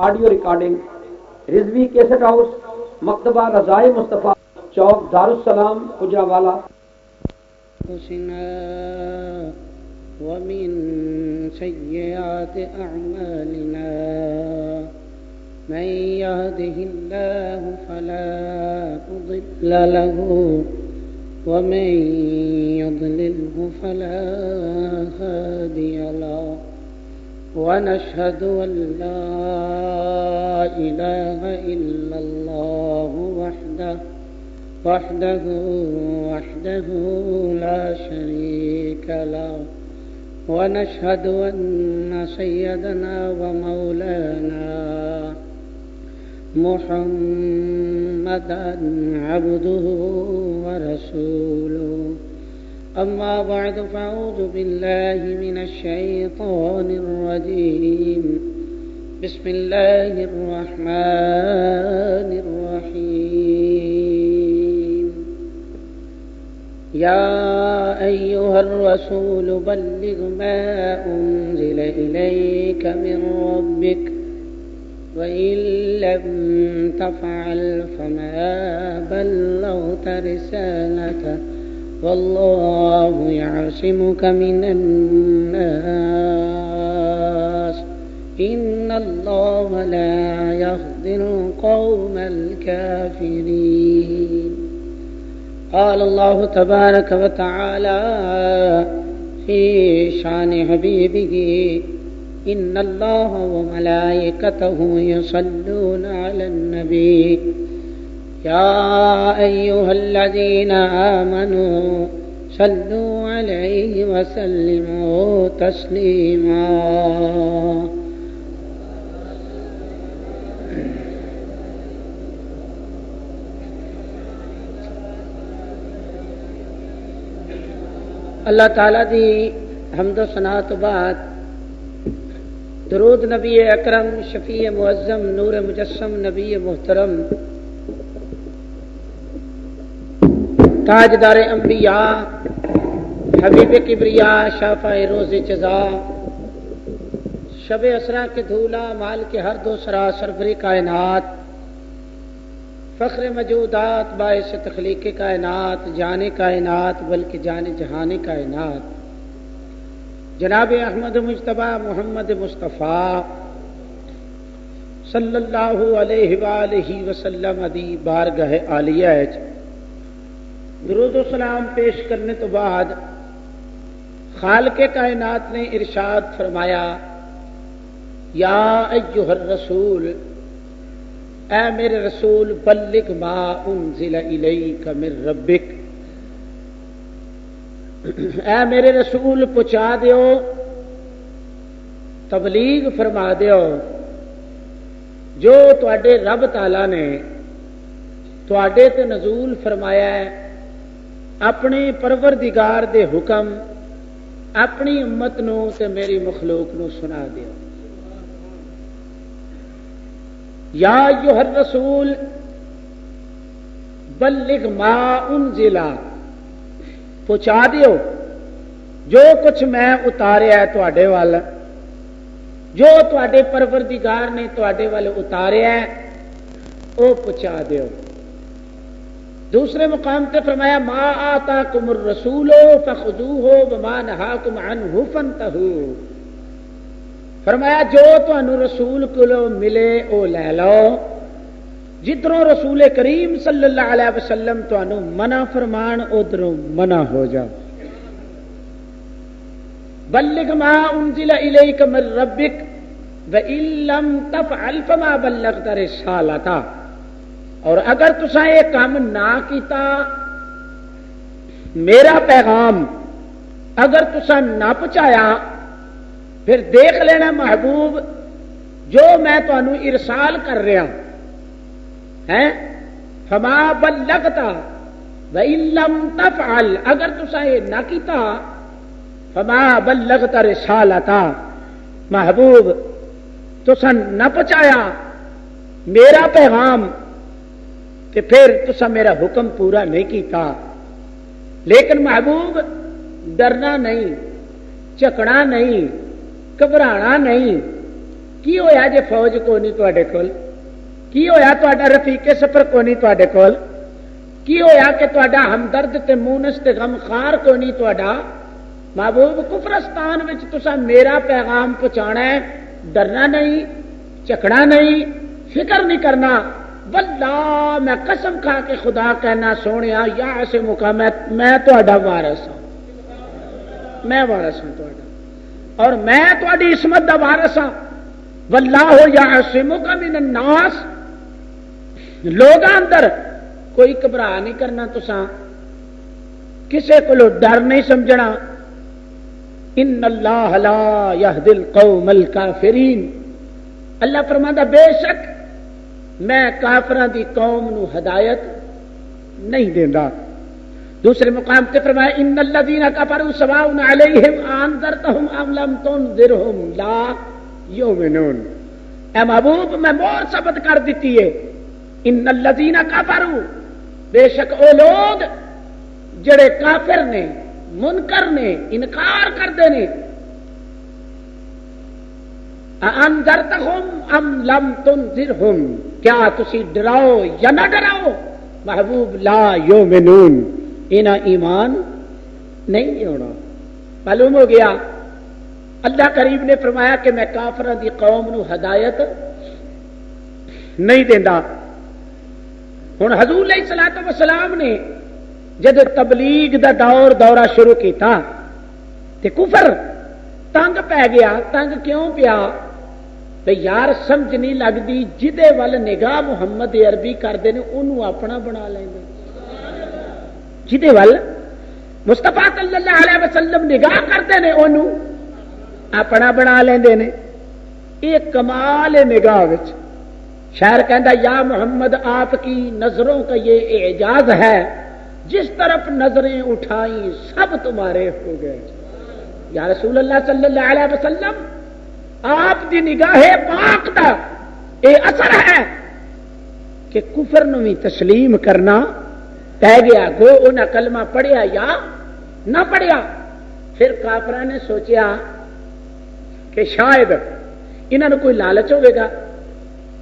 Audio recording Rizvi cassette house, مکتبہ رضائے مصطفیٰ، چوک دارالسلام، گجرانوالہ۔ ومن سيئات أعمالنا من يهده الله فلا مضل له ومن يضلله فلا هادي له، ونشهد أن لا إله إلا الله وحده لا شريك له، ونشهد أن سيدنا ومولانا محمدا عبده ورسوله. أما بعد فأعوذ بالله من الشيطان الرجيم. بسم الله الرحمن الرحيم. يا أيها الرسول بلغ ما أنزل إليك من ربك وإن لم تفعل فما بلغت رسالته والله يعصمك من الناس إن الله لا يهدي القوم الكافرين. قال الله تبارك وتعالى في شان حبيبه إن الله وملائكته يصلون على النبي يا أيها الذين آمنوا صلوا عليه وسلموا تسليما. اللہ تعالیٰ دی حمد و ثنا تو بعد درود نبی اکرم شفیع معظم نور مجسم نبی محترم تاجدار انبیاء حبیب کبریا شافع روز جزا شب اسرا کے دھولا مال کے ہر دو سرا سربری کائنات فخر موجودات باعث تخلیق کائنات جان کائنات بلکہ جان جہان کائنات جناب احمد مجتبی محمد مصطفیٰ صلی اللہ علیہ وآلہ وسلم دی بارگاہ عالیہ درود و سلام پیش کرنے تو بعد خالق کائنات نے ارشاد فرمایا یا ایھا الرسول، اے میرے رسول بلغ ما انزل الیک من ربک، اے میرے رسول پہنچا دیو، تبلیغ فرما دیو جو تواڈے رب تعالی نے تواڈے تے نزول فرمایا ہے، اپنے پروردگار دے حکم اپنی امت نو تے میری مخلوق نو سنا دیو. یا ایھا الرسول بلغ ما انزل، پہنچا دیو جو کچھ میں اتاریا ہے تواڈے وال، جو تواڈے پروردگار نے تواڈے وال اتاریا ہے وہ پہنچا دیو. دوسرے مقام تے فرمایا ما آتاکم الرسول فخذوہ وما نہاکم عنہ فانتہوا، فرمایا جو تانوں رسول کولو ملے او لے لو، جدروں رسول کریم صلی اللہ علیہ وسلم تانوں منع فرمان ادھروں منع ہو جاؤ. بلغ ما انزل الیک من ربک وان لم تفعل فما بلغت رسالتہ، اور اگر تساں یہ کام نہ کیتا میرا پیغام اگر تساں نہ پہنچایا پھر دیکھ لینا محبوب جو میں تانوں ارسال کر رہا ہے، فما بلغتا وان لم تفعل، اگر تساں یہ نہ کیتا فما بلغت رسالتا، محبوب تساں نہ پہنچایا میرا پیغام کہ پھر تساں میرا حکم پورا نہیں کیتا. لیکن محبوب ڈرنا نہیں، جھکنا نہیں، گھبرانا نہیں، کی ہویا جے فوج کو نہیں تواڈے کول؟ کی ہویا تواڈا رفیق سفر کو نہیں تواڈے کول؟ کی ہویا کہ تواڈا ہمدرد تے مونس تے غمخار کو نہیں تواڈا؟ محبوب کفرستان وچ تساں میرا پیغام پہنچانا ہے، ڈرنا نہیں، چکنا نہیں، فکر نہیں کرنا۔ واللہ میں قسم کھا کے خدا کہنا سونیا یا ایسے موقع میں تواڈا وارث ہوں، میں وارث ہوں تواڈا، اور میں تواڈی عصمت دا وارث ہوں۔ واللہ یعصمک من الناس، لوگاں اندر کوئی گھبرا نہیں کرنا، تساں کسے کولو ڈر نہیں سمجھنا۔ ان اللہ لا یہدی القوم الکافرین، اللہ فرماتا بے شک میں کافراں دی قوم نو ہدایت نہیں دیندا۔ دوسرے مقام تے فرمایا ان الذین کفروا سواء علیہم انذرتہم ام لم تنذرہم لا یؤمنون۔ اے محبوب میں مور ثبت کر دیتی ہے، ان الذین کفروا، بے شک او لوگ جڑے کافر نے، منکر نے، انکار کردے نے، انذرتہم ام لم تنذرہم، کیا تسی ڈراؤ یا نہ ڈراؤ؟ محبوب لا یؤمنون، انہاں ایمان نہیں ہونا۔ معلوم ہو گیا اللہ کریم نے فرمایا کہ میں کافراں دی قوم نو ہدایت نہیں دیندا۔ ہن حضور علیہ الصلوۃ والسلام نے جب تبلیغ دا دورہ شروع کیتا تے کفر تنگ پی گیا۔ تنگ کیوں پیا؟ بھئی یار سمجھ نہیں لگتی، جدے ول نگاہ محمد عربی کرتے ہیں انہوں اپنا بنا لیں، جدے ول مصطفیٰ صلی اللہ علیہ وسلم نگاہ کرتے ہیں انہوں اپنا بنا لیندے نے۔ یہ کمال نگاہ وچ شاعر کہندا یا محمد آپ کی نظروں کا یہ اعجاز ہے، جس طرف نظریں اٹھائیں سب تمہارے ہو گئے۔ یا رسول اللہ صلی اللہ علیہ وسلم آپ دی نگاہ پاک دا اے اثر ہے کہ کفر نو بھی تسلیم کرنا پہ گیا، گو انہاں کلمہ پڑھیا یا نہ پڑھیا۔ پھر کافراں نے سوچیا کہ شاید انہاں نو کوئی لالچ ہوے گا،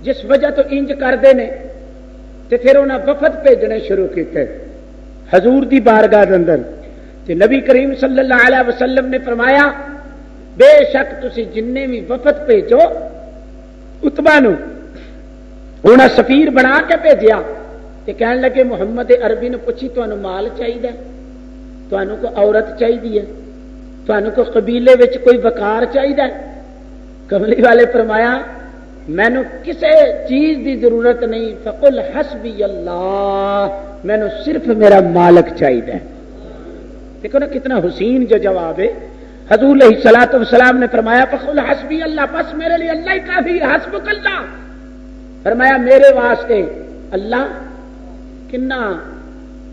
جس وجہ تو انج کردے نے، تے پھر انہاں وفد بھیجنے شروع کیتے حضور دی بارگاہ دے اندر۔ تے نبی کریم صلی اللہ علیہ وسلم نے فرمایا بے شک تسی جننے بھی وفد بھیجو، اتبا نو انہاں سفیر بنا کے بھیجیا تے کہن لگے محمد عربی نے پوچھی تانوں مال چاہیے، تانوں کو عورت چاہیے، تانوں کو قبیلے وچ کوئی وقار چاہیے؟ کملی والے فرمایا مینو کسے چیز دی ضرورت نہیں، فقل حسبی اللہ، مینو صرف میرا مالک چاہیے۔ دیکھو نا کتنا حسین جو جواب ہے۔ حضور علیہ الصلوۃ والسلام نے فرمایا فقل حسبی اللہ، بس میرے لیے اللہ ہی کافی ہے، حسبک اللہ۔ فرمایا میرے واسطے اللہ کنا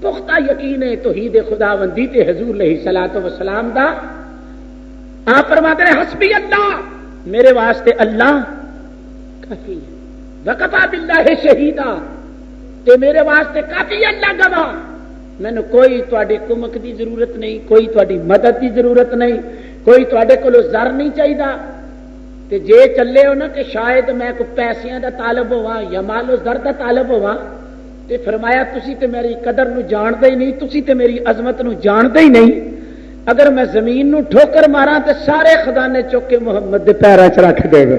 پختہ یقین ہے توحید خداوندی تے حضور علیہ الصلوۃ والسلام دا۔ آپ فرماتے ہیں حسبی اللہ، میرے واسطے اللہ کافی ہے، وکفا باللہ شہیدا، تے میرے واسطے کافی اللہ گواہ، مینوں کوئی تواڈی کمک دی ضرورت نہیں، کوئی تواڈی مدد دی ضرورت نہیں، کوئی تواڈے کولو زر نہیں چاہیدا۔ تے جے چلے ہو نا کہ شاید میں کوئی پیسیاں دا طالب ہواں یا مال و زر دا طالب ہواں، تے فرمایا تسی تے میری قدر نو جاندے ہی نہیں، تسی تے میری عظمت نو جاندے ہی نہیں۔ اگر میں زمین نو ٹھوکر ماراں تے سارے خزانے چک کے محمد دے پیراں چ رکھ دے گا۔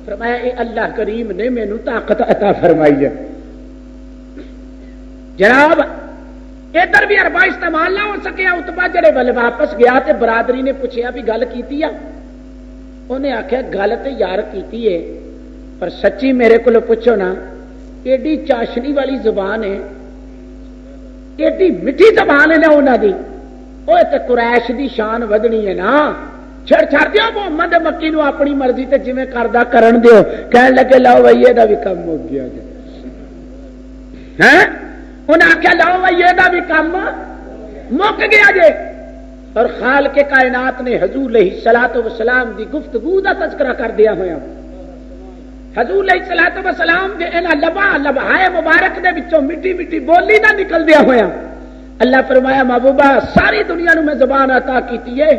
فرمایا اے اللہ کریم نے مینوں طاقت عطا فرمائی ہے۔ جناب ادھر بھی اربا استعمال نہ ہو سکیا، اتبا جڑے ول واپس گیا تے برادری نے پوچھیا بھی گل کیتی ہے؟ انہیں آخیا گل تے یار کیتی ہے، پر سچی میرے کو پوچھو نا، ایڈی چاشنی والی زبان ہے، ایڈی میٹھی زبان ہے نا انہوں دی، وہ تے قریش دی شان ودنی ہے نا۔ چھڑ دیو محمد مکی نو اپنی مرضی تے جویں کردا کرن دیو، کہن لگے لو بھائی یہ بھی کم ہو گیا جی، انہیں آخیا لو بھائی یہ بھی کم مک گیا جی۔ اور خالق کائنات نے حضور علیہ الصلوۃ والسلام دی گفتگو دا تذکرہ کر دیا ہویا۔ حضور علیہ الصلوۃ والسلام دے انہاں لبہائے مبارک دے وچوں مٹی مٹی بولی نہ نکل دیا ہویا۔ اللہ فرمایا محبوبہ ساری دنیا نو میں زبان عطا کیتی ہے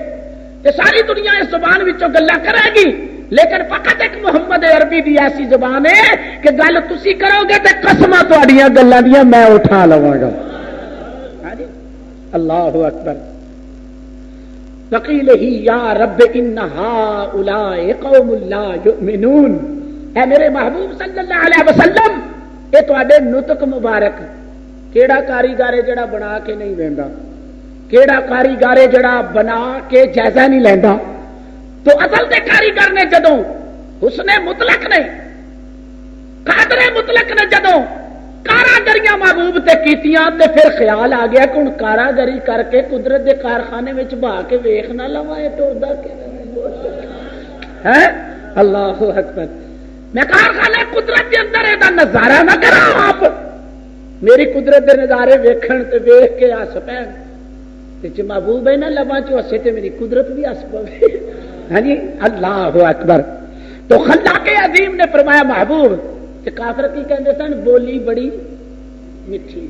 تے ساری دنیا اس زبان وچوں گلاں کرے گی، لیکن فقط ایک محمد عربی دی ایسی زبان ہے کہ گل تسی کرو گے تے قسماں تہاڈیاں گلاں دیاں میں اٹھا لواں گا. اللہ اکبر. وقیل ہی یا رب ان ہؤلاء قوم لا یؤمنون. اے میرے محبوب صلی اللہ علیہ وسلم یہ تہاڈے نطق مبارک کیڑا کاریگر ہے جڑا بنا کے نہیں ویندا, کیڑا کاریگر ہے جڑا بنا کے جائزہ نہیں لیندا. تو اصل دے کاریگر نے جدوں حسن مطلق نے قادر مطلق نے جدوں کاراگریاں محبوب تے کیتیاں تے پھر خیال آ گیا کہ ہن کاراگری کر کے قدرت دے کارخانے وچ بہا کے ویکھ نہ لواں اے ٹردا ہے. اللہ اکبر. میں کارخانے قدرت کے اندر دا نظارہ نہ کراں, آپ میری قدرت دے نظارے ویکھن تے ویکھ کے ہس پین تے جے محبوب ہے نا لباں چ ہسے تے میری قدرت بھی ہس پوے. ہاں جی اللہ اکبر. تو خلاق عظیم نے فرمایا محبوب کہ کافر کی کہندے سن بولی بڑی میٹھی,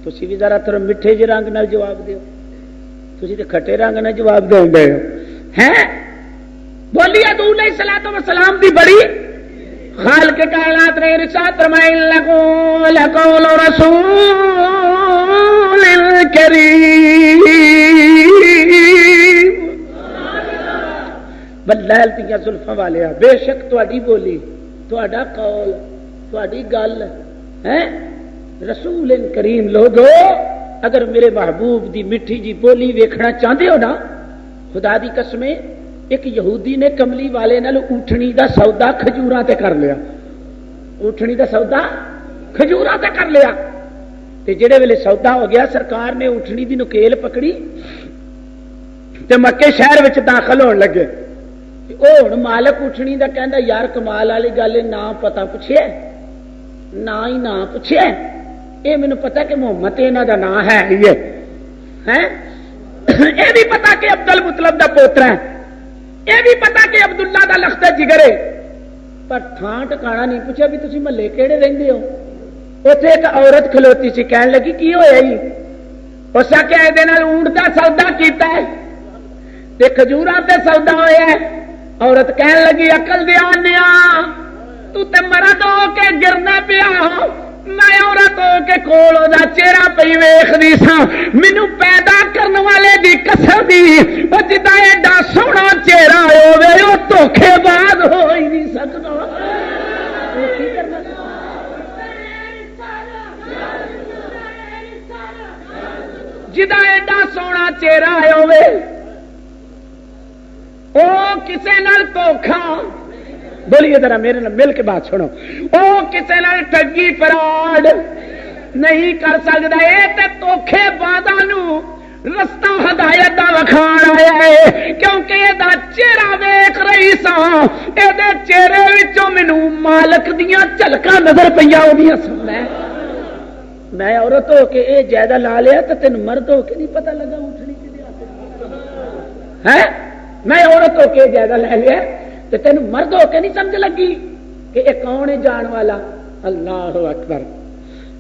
تسی بھی ذرا تھوڑا میٹھے جے رنگ نال جواب دیو, تسی تے کھٹے رنگ نال جواب دیندے ہو. ہیں بولی ادو علیہ الصلوۃ والسلام دی بڑی خالق کائنات نے ارشاد فرمایا لقول رسول کریم بلیل دیاں زلفاں والیا بے شک تہاڈی بولی تہاڈا قول تہاڈی گل ہے رسول کریم. لوگو اگر میرے محبوب دی میٹھی جی بولی ویکھنا چاہتے ہو نا, خدا دی قسمیں ایک یہودی نے کملی والے نال اونٹنی دا سودا کھجوراں تے کر لیا. اونٹنی دا سودا کھجوراں تے کر لیا تے جڑے ویلے سودا ہو گیا سرکار نے اونٹنی دی نکیل پکڑی تے مکے شہر وچ داخل ہون لگے. او ہن مالک اونٹنی دا کہندا یار کمال والی گل ہے, نہ پتہ پوچھیا نہ ہی نہ پوچھیا, اے مینوں پتہ کہ محمد انہاں دا نام ہے یہ ہیں, اے بھی پتہ کہ عبد المطلب دا پوترا ہے, یہ بھی پتا کہ عبداللہ دا لخت جگر ہے, پر تھان ٹکانا نہیں پوچھا بھی تسی محلے کیڑے رہندے ہو. اتنے ایک عورت کھلوتی سی کہن لگی کی ہویا جی, اس آخیا یہ اونٹ دا سودا کیتا ہے تے کھجوراں تے سودا ہویا ہے. عورت کہن لگی عقل دیا نیا تو تے مرد ہو کے گرنا پیا ہو, میں عورت ہو کے کول دا چہرہ پئی ویکھدی سا, مینوں پیدا کرن والے دی قسم دی او جدا ایڈا سوہنا چہرہ ہوے او دھوکھے باز ہو ہی نہیں سکدا. جدا ایڈا سوہنا چہرہ ہوے او کسے نال دھوکھا, بولیے ذرا میرے نال مل کے بات سنو, او کسے نال ٹھگی فراڈ نہیں کر سکتا. اے تے دھوکھے بازاں نوں رستہ ہدایت دا وکھان آیا ہے, کیونکہ یہ چہرہ ویکھ رہی سا, یہ چہرے وچوں مینوں مالک دیاں جھلکاں نظر پیاں اودیاں سن. میں عورت ہو کے اے جائزہ لا لیا تو تین مرد ہو کے نہیں پتہ لگا اٹھنی ہے. میں عورت ہو کے جائزہ لے لیا تو تین مرد ہو کے نہیں سمجھ لگی کہ یہ کون ہے جان والا. اللہ اکبر.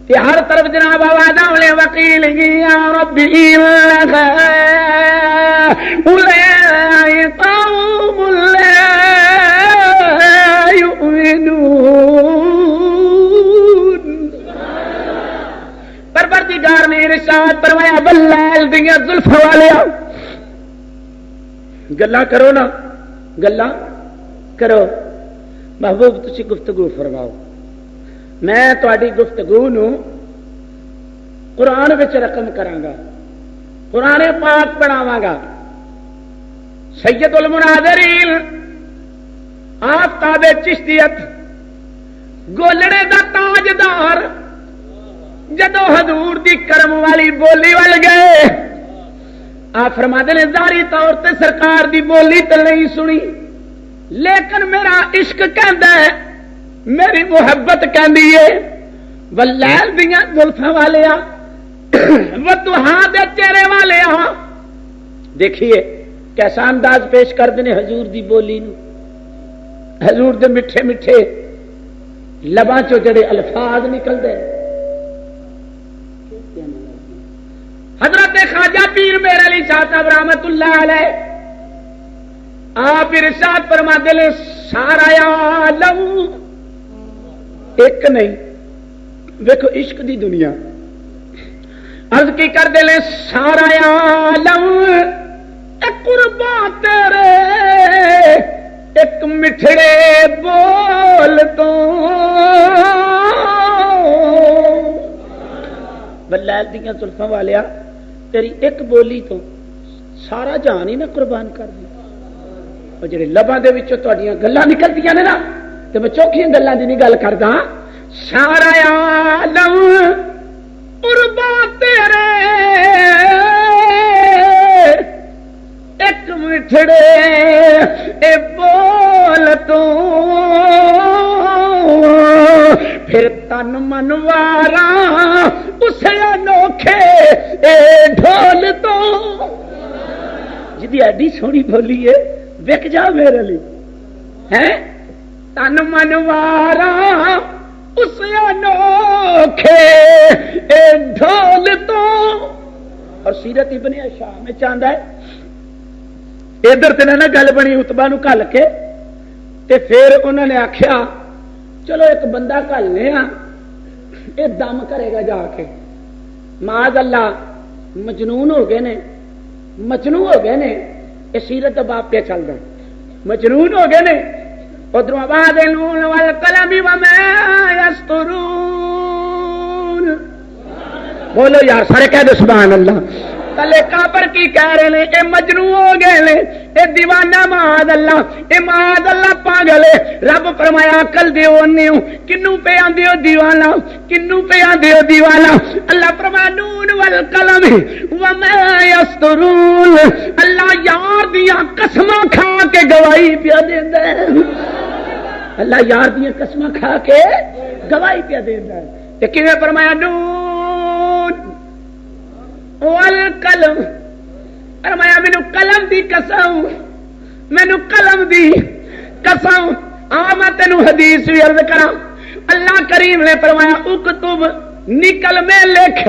کہ ہر طرف جناب آواز آنے وکیل یا ربی قوم لا یؤمنون. پروردگار نے ارشاد فرمایا بلیل دیاں زلفاں والیا گلاں کرو نا, گلاں کرو. محبوب تسی گفتگو فرماؤ, میں تہاڈی گفتگو نو قرآن وچ رقم کراں گا, قرآن پاک پڑھاواں گا. سید المناظرین آفتاب چشتیت گولڑے دا تاجدار جدو حضور دی کرم والی بولی ول گئے, آپ فرماتے نے ظاہری طور تے سرکار دی بولی تے نہیں سنی, لیکن میرا عشق کہندا ہے, میری محبت کہندی ہے واللیل دیاں زلفاں والیا وضحا دے چہرے والیا. دیکھیے کیسا انداز پیش کرتے ہیں حضور دی بولی نو, حضور دے میٹھے میٹھے لباں چوں جڑے الفاظ نکلدے. حضرت خواجہ پیر میر علی شاہ صاحب رحمت اللہ علیہ آپ ارشاد فرماتے ہیں سارا عالم ایک نہیں، دیکھو عشق دی دنیا عرض کی کر دے لے سارا عالم ایک قربان تیرے ایک مٹھڑے بول تو بلال دیاں زلفاں والیا تیری ایک بولی تو سارا جہان ہی نہ قربان کر دیا. اور جڑے لباں دے وچوں تہاڈیاں گلاں نکلدیاں نے نا تے میں چوکھیاں گلاں دی نہیں گل کردا. سارا عالم قربان تیرے ایک مٹھڑے اے بول تو پھر تن منوارا اسے انوکھے اے ڈھول تو جدی ایڈی سونی بولی ہے وک جا میرے لیے ہے تن منوارا اسے انوکھے اے ڈھول تو. اور سیرت ابن ہشام میں چاہتا ہے ادھر تے نہ گل بنی اتبا نو گل کے تے پھر انہوں نے آخیا چلو ایک بندہ گلنے ہاں یہ دم کرے گا جا کے. معاذ اللہ مجنون ہو گئے نے مجنون ہو گئے نے یہ سیرت دا باپ پہ چل رہا مجنون ہو گئے نے. ادھر آواز نون والقلم وما یسطرون بولو یار سارے کہہ دو سبحان اللہ. تلے کافر کی کہہ رہے ہیں اے مجنون ہو گئے نے اے دیوانہ معاذ اللہ پاگل ہے. رب فرمایا عقل دیو انیو کنوں پہ آندیو دیوانہ کنوں پہ آندیو دیوانہ. اللہ فرمایا نون والقلم وما یسطرون اللہ یار دیاں قسماں کھا کے گواہی پیا دیندا ہے. اللہ یار دیاں قسماں کھا کے گواہی پیا دیندا ہے. تے کیویں فرمایا نون والقلم فرمایا مینو قلم دی قسم مینو قلم دی قسم. میں تینو حدیث بھی عرض کرا اللہ کریم نے فرمایا اکتب نکل میں لکھ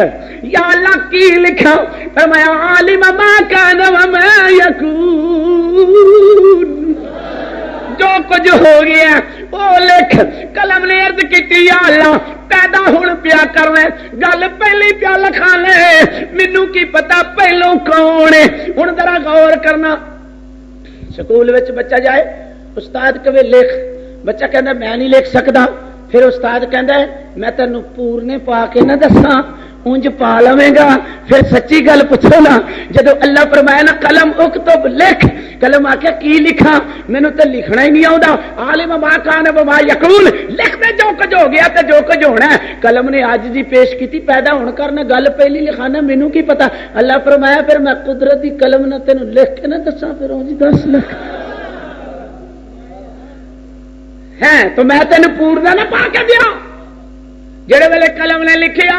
یا اللہ کی لکھا فرمایا عالم ما کان وما یکون جو کچھ ہو گیا وہ لکھ. قلم نے عرض کی یا اللہ پیدا ہون پیا کرنا گل پہلی پیا لکھا لے مینوں کی پتا پہلوں کون ہے. ہن ذرا غور کرنا سکول وچ بچہ جائے استاد کہے لکھ بچہ کہندا میں نہیں لکھ سکدا پھر استاد کہندا ہے میں تینوں پورنے پا کے نہ دساں اونج پا لویں گا پھر سچی گل پوچھو نا. جدو اللہ فرمایا نا قلم اکتب لکھ قلم آخیا کی لکھا مینوں تے لکھنا ہی نہیں آوندا عالم ما کان وما یکون لکھ دے جو کچھ ہو گیا تے جو کچھ ہونا ہے. قلم نے عاجزی پیش کیتی پیدا ہون کرنا گل پہلی لکھانا مینوں کی پتا. اللہ فرمایا پھر میں قدرت دی قلم نہ تینوں لکھ کے نہ دساں پھر اونج دس لکھ ہے تو میں تینوں پورنا نہ پا کے دیا. جڑے ویلے قلم نے لکھیا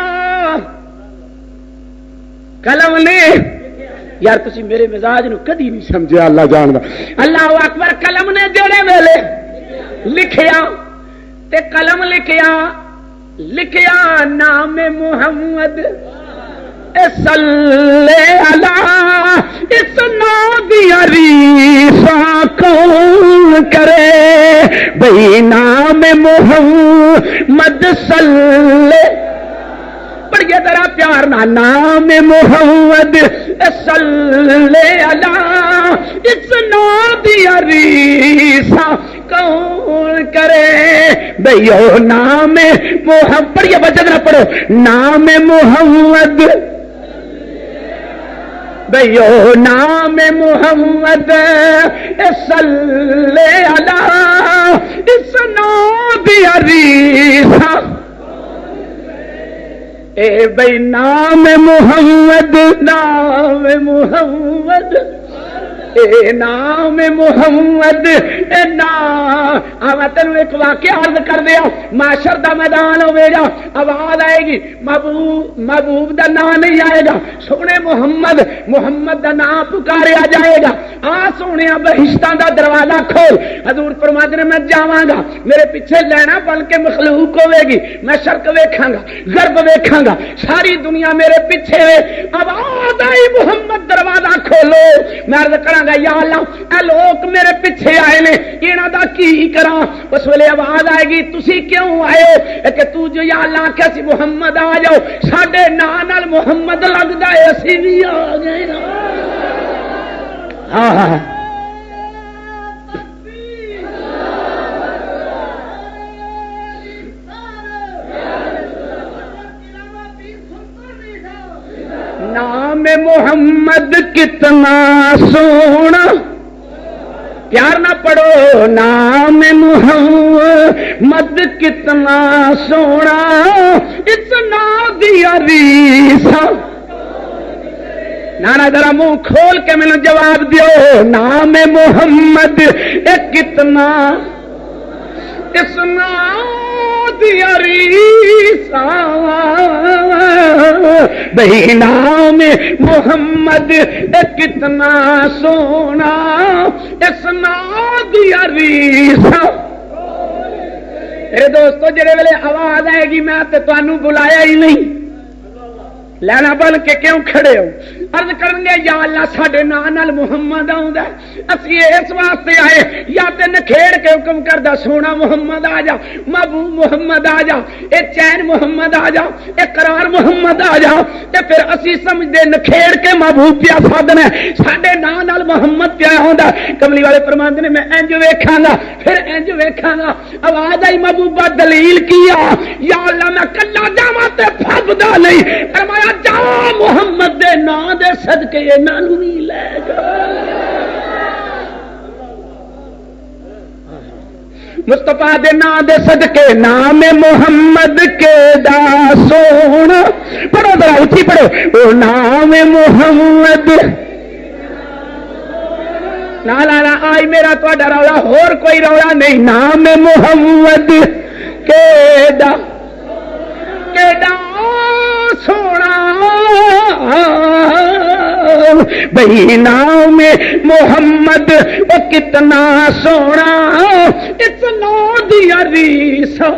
قلم نے یار تسی میرے مزاج نو کدی نہیں سمجھیا اللہ جاندا. اللہ اکبر. قلم نے جڑے ویلے لکھیا تے قلم لکھیا نام محمد صلی اللہ اس نام دیا ریسا کون کرے بھئی نام محمد صلی پڑھئے ذرا پیار نہ نام محمد صلی اللہ اس نام دیا ریسا کون کرے بھئیو نام محمد پڑھئے وجد نہ پڑھو نام محمد بھئیو نام محمد صلی اللہ اس نام دیا ریسا اے بھئی نام محمد اے نام محمد تینوں ایک واقعہ عرض کر دیا، معاشر دا میدان ہوے گا، آواز آئے گی، محبوب دا نام نہیں آئے گا، سونے محمد دا نام پکاریا جائے گا۔ آ سونے بہشتاں دا دروازہ کھول، حضور فرماتے نے میں جاواں گا، میرے پیچھے لینا بن کے مخلوق ہوے گی، میں شرق ویکھاں گا، غرب ویکھاں گا، ساری دنیا میرے پیچھے ہے۔ آواز آئی محمد دروازہ کھولو، میں عرض کراں گا یا اللہ اے لوگ میرے پیچھے آئے نے، انہاں دا کی کراں؟ اس ویلے آواز آئے گی تسی کیوں آئے ہو؟ کہ تو جو یا اللہ کہ سی محمد آ جاؤ، ساڈے نام نال محمد لگدا ہے اسی بھی آ گئے نا۔ ہاں نام محمد کتنا سونا، پیار نہ پڑھو، نام محمد کتنا سونا، اتنا دیا ریسا۔ نانا ذرا منہ کھول کے میں جواب دیو، نام محمد کتنا، اتنا دیا ریسا، بھئی نام محمد کتنا سونا، اتنا دیا ریسا۔ میرے دوستو جڑے ویلے آواز آئے گی میں تے تانوں بلایا ہی نہیں، لینا بن کے کیوں کھڑے ہو؟ عرض کریں گے یا اللہ ساڈے نام نال محمد آوندا، اسی اس واسطے آئے یا تے نکھیڑ کے حکم کردا سونا محمد آ جا، محبوب محمد آ جا، اے چین محمد آ جا، اے قرار محمد آ جا، تے پھر اسی سمجھدے نکھیڑ کے محبوب پیا سادنا ساڈے نام نال محمد پیا ہوندا۔ کملی والے فرماندے نے میں انج ویکھاں گا پھر انج ویکھاں گا۔ آواز آئی محبوبہ دلیل کیا، یا اللہ میں کلا جاواں تے پھبدا نہیں، فرمایا جا محمد دے نام دے صدقے انہاں نوں نہیں لے جا۔ مصطفیٰ دے نام دے صدقے نام محمد کے دا سونا، پڑھو ذرا اچھی پڑھو، او نام محمد نا آج میرا تہاڈا رولا ہور کوئی رولا نہیں، نام محمد کے دا سونا، بھئی نام محمد وہ کتنا سونا، اتنا دیا ریسا۔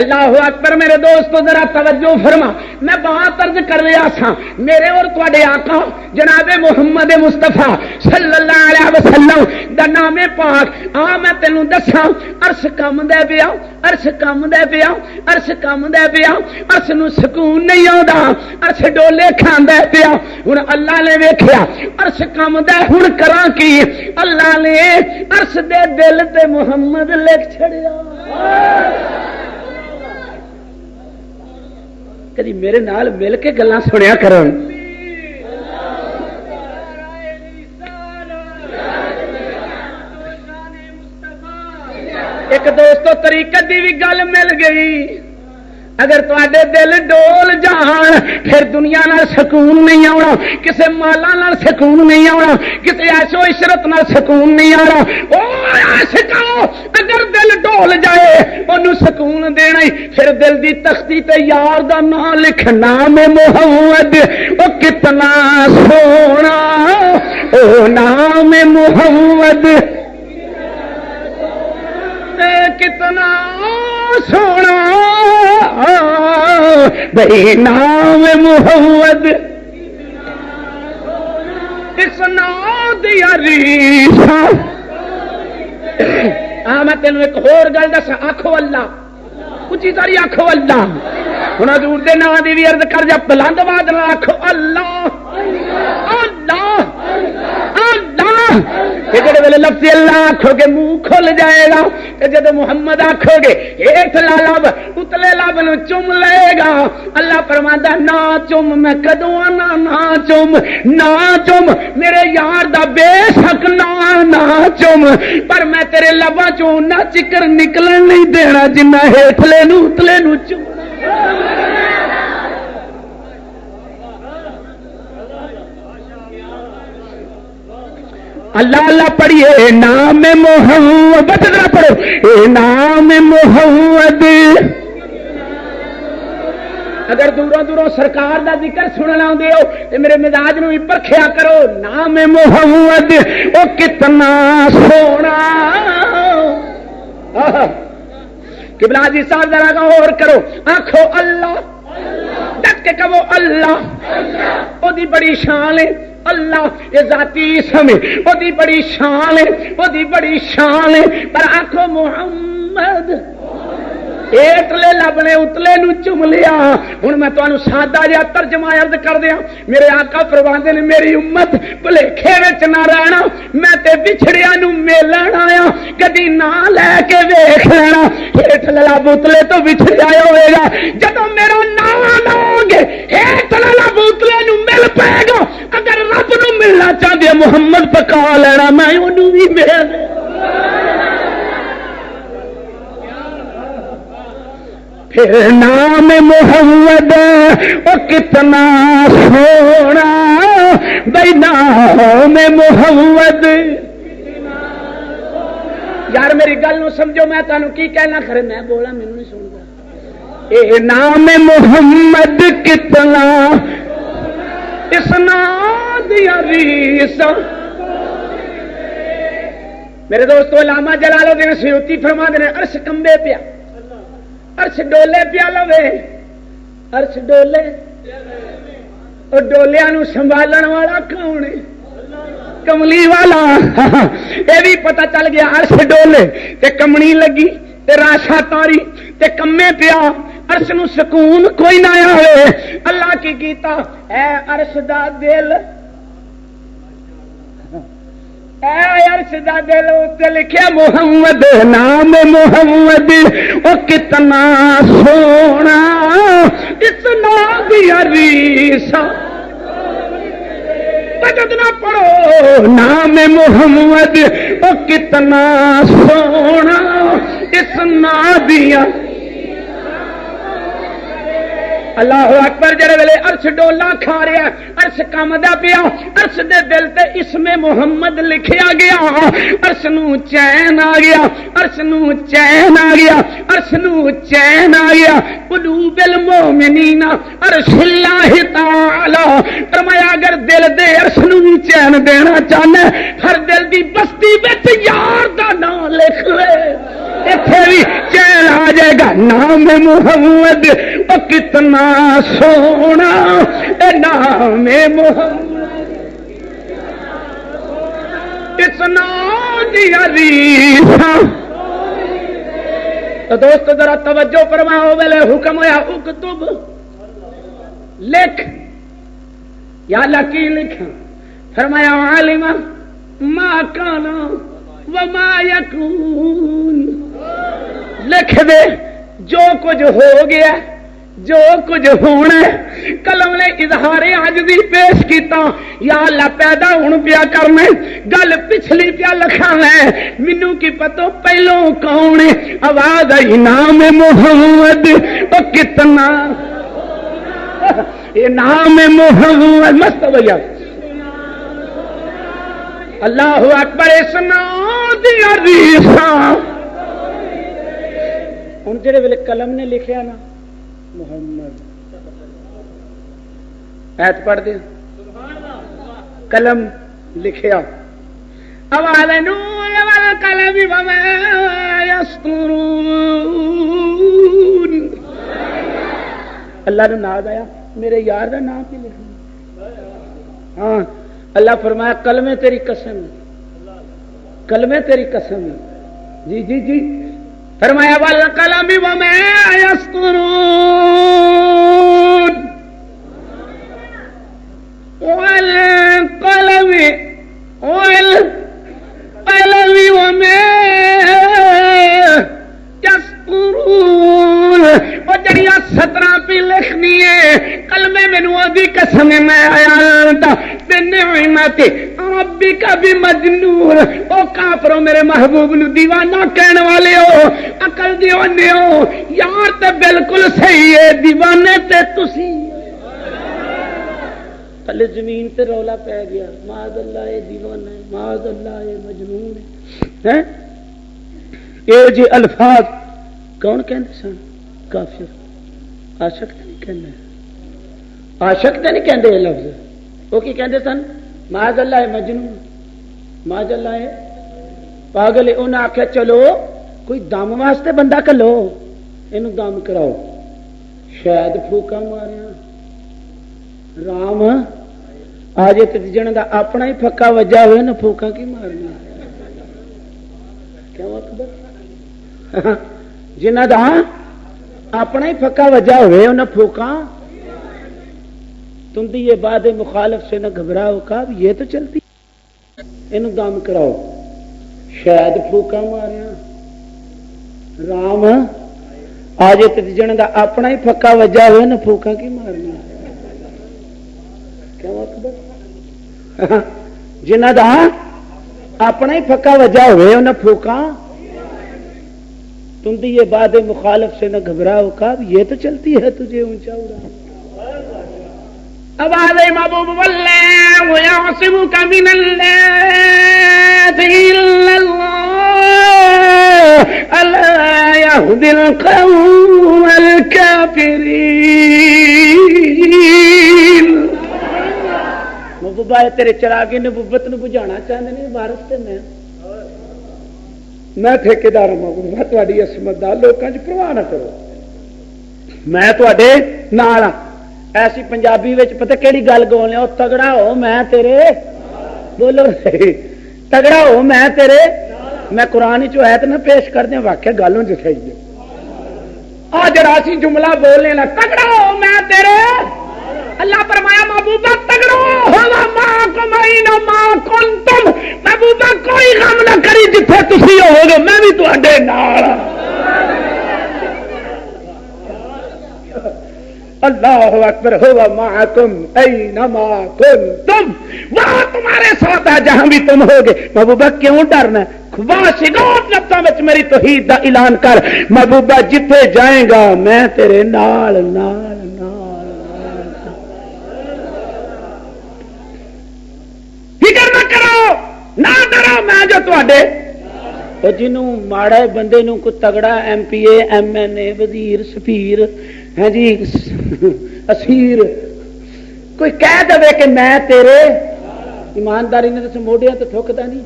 اللہ اکبر۔ میرے دوستو ذرا توجہ فرما، میں بات عرض کر رہا تھا، میرے اور تواڈے آقا جناب محمد مصطفیٰ صلی اللہ علیہ وسلم دا نام پاک آ میں تینوں دساں، عرش کم دے پیا، عرش کم دے پیا، عرش کم دے پیا، عرش نو سکون نہیں آندا، عرش ڈولے کھاندا پیا۔ ہن اللہ نے ویکھیا عرش کم دے، ہن کراں کی؟ اللہ نے عرش دے دل تے محمد لکھ چھڑیا۔ کدی میرے نال مل کے گلاں سنیا کرو۔ ایک دوستو طریقت دی بھی گل مل گئی، اگر تواڈے دل ڈول جان پھر دنیا نال سکون نہیں آنا، کسے مالاں نال سکون نہیں آنا، کسے عیش و عشرت نال سکون نہیں آنا۔ او عاشقاں اگر دل ڈول جائے اونوں سکون دینا ہی، پھر دل دی تختی تے یار دا نام لکھ، نام محمد او کتنا سونا، او نام محمد کتنا سونا، بھئی نام محمد اس نام دیا ریسا۔ میں تینوں ایک اور گل دس، آکھو اللہ، اچھی ساری آکھو اللہ۔ ہن حضور دے نام دی بھی عرض کر جا، بلند آواز نال آکھو اللہ اللہ اللہ۔ جڑے ویلے لفظ اللہ آکھو گے منہ کھل جائے گا، جب محمد آکھو گے ہیٹھلا لب اتلے لب نو چوم لے گا۔ اللہ فرماندا نہ چوم، میں کدوں آنا نہ چوم، نہ چوم میرے یار دا بے شک نہ چوم، پر میں تیرے لباں چوں نہ چکر نکلن نہیں دینا جنہ ہیٹھلے نو اتلے نو چوم۔ اللہ اللہ پڑھیے نام محمد بدلا پڑھو اے نام محمد اگر دوروں دوروں سرکار دا ذکر سننا آدھے ہو تو میرے مزاج نو بھی پرکھیا کرو نام محمد او کتنا سونا قبلہ جی صاحب ذرا غور کرو آنکھو اللہ ڈٹ کے کہو اللہ او دی بڑی شان ہے اللہ یہ ذاتی اسم ہے او دی بڑی شان ہے او دی بڑی شان ہے پر آنکھو محمد ایٹلے لبنے اتلے نو چم لیا ہوں میں تمہیں سادہ جہا ترجمہ عرض کر دیا میرے آقا فرماندے نے میری امت بھلیکھے وچ نہ رہنا میں تے بچھڑیا نو ملن آیا کدی نہ لے کے ویکھ لینا ایٹلے لب اتلے تو بچھڑیا ہوئے گا جدوں میرا نام لو گے ایٹلے لب اتلے نو مل پائے گا اگر رب نو ملنا چاہتے محمد پکا لینا میں انہوں بھی مل پھر نام محمد او کتنا سونا بھائی نام محمد یار میری گل نو سمجھو میں تانوں کی کہنا کھڑے میں بولا مینوں نہیں سندا اے نام محمد کتنا اسناد عریسا میرے دوستو علامہ جلال الدین سیوطی فرماتے ہیں عرش کمبے پیا عرش ڈولے پیا لوے عرش ڈولے اور ڈولیاں نو سنبھالن والا کون ہے کملی والا یہ بھی پتہ چل گیا عرش ڈولے تے کمنی لگی تے راشا تاری تے کمے پیا عرش نو سکون کوئی نہ آئے اللہ کی کیتا اے عرش دا دل عرش دا دل تے لکھیا محمد نام محمد او کتنا سونا اس نام دی عریسا بجد نہ پڑھو نام محمد او کتنا سونا اس نام دی اللہ اکبر جڑے ویلے عرش ڈولا کھا رہا عرش کم دا پیا عرش دے دل تے اسم محمد لکھیا گیا عرش نو چین آ گیا عرش نو چین آ گیا عرش نو چین آ گیا قلوب المؤمنین عرش اللہ تعالی فرمایا اگر دل دے عرش نو چین دینا چاہنا ہر دل دی بستی وچ یار دا نام لکھ لے ایتھے بھی چین آ جائے گا نام محمد او کتنا سونا اے نام محمد اس نام دی عریسا تو دوست ذرا توجہ فرماؤ ویلے حکم ہویا اکتب لکھ یا اللہ کی لکھا فرمایا عالم ما کانا وما یکون لکھ دے جو کچھ ہو گیا جو کچھ ہونا قلم نے اظہار عجزی پیش کیتا یا اللہ پیدا ہون پیا کرنا گل پچھلی پیا لکھانا مینوں کی پتہ پہلوں کون آواز آئی نام محمد او کتنا یہ نام محمد مست بھیا اللہ اکبر اس نام دی عریسا ہن جڑے ویلے قلم نے لکھیا نا محمد ایت پڑھ دے قلم لکھیا اوال نون والقلم وما یسطرون اللہ نے نام آیا میرے یار کا نام کی لکھنا ہاں اللہ فرمایا کلمے تیری قسم کلمے تیری قسم جی جی جی فرمایا والقلم وما یسطرون والقلم وما یسطرون وہ جڑیاں 17 پہ لکھنی ہے کلمے مینوں دی قسم میں آیا بنعمت ربک بمجنون او کافرو میرے محبوب نو دیوانہ کہنے والے ہو عقل دیوانے ہو یار تے بالکل صحیح ہے دیوانے تے تسی تھلے زمین تے رولا پی گیا، معاذ اللہ یہ دیوانہ ہے، معاذ اللہ یہ مجنون ہے۔ یہ جی الفاظ کون کہندے سن؟ کافر، عاشق تے نہیں کہندے، عاشق تے نہیں کہندے یہ لفظ، وہ کی کہندے سن؟ معاذ اللہ ہے مجنون، معاذ اللہ ہے پاگل ہے۔ انہیں آخیا چلو کوئی دم واسطے بندہ کلو، یہ دم کراؤ، شاید پھوکا ماریا رام آج جن کا اپنا ہی پکا وجہ ہوئے نا، پھوکا کی مارنا کیوں اکبر؟ جنہ کا اپنا ہی پکا وجہ ہوئے انہیں پھوکا۔ تم بھی یہ بات مخالف سے نہ گھبراؤ، کا یہ تو چلتی، یہ دم کراؤ، شاید پھوکا ماریا رام آج جن کا اپنا ہی پکا وجہ ہوئے نا، پھوکا کی مارنا کیوں اکبر؟ جنہ کا اپنا ہی پکا وجہ ہوئے انہیں پھوکا۔ تم بھی یہ بات مخالف سے نہ گھبراؤ، کا یہ تو چلتی ہے تجھے اونچا اڑا۔ آواز محبوب واللہ یعصمک من الناس الا اللہ الا یہدی القوم الکافرین۔ محبوبہ تیرے چراغی نبوت نو بجھانا چاہتے ہیں بھارت سے میں ٹھیکیدار محبوبہ تہاڈی عصمت دا لوکاں چ پرواہ نہ کرو، میں تہاڈے نال ہاں۔ ایسی پنجابی پتہ کیڑی گل گولنے، او تگڑا ہو میں تیرے، بولو تگڑا ہو میں تیرے، میں قرآن چ آیت نہ پیش کر دیں، واقعہ گل ہوں جتھائی ہے آ جڑا اسی جملہ بولنے لا تگڑا ہو میں تیرے، اللہ فرمایا محبوبہ تگڑا ہو معکم اینما کنتم، محبوبہ کوئی غم نہ کری جتھے تسی ہو گے میں بھی تہاڈے نال ہاں۔ اللہ اکبر، ہوا معکم اینما کنتم، وہ تمہارے ساتھ ہے جہاں بھی تم ہوگے۔ محبوبہ کیوں ڈرنا ہے؟ واشگوٹ لفظوں میں میری توحید دا اعلان کر، محبوبہ جتھے جائیں گا میں تیرے نال نال نال نال۔ فکر نہ کرو، نہ ڈرو، میں جو تواڈے۔ جنوں ماڑے بندے نوں کو تگڑا M P A M N A وزیر سفیر ہے جی اسیر کوئی کہہ دے کہ میں تیرے، ایمانداری نے تو موڈیا تو ٹھکتا نہیں،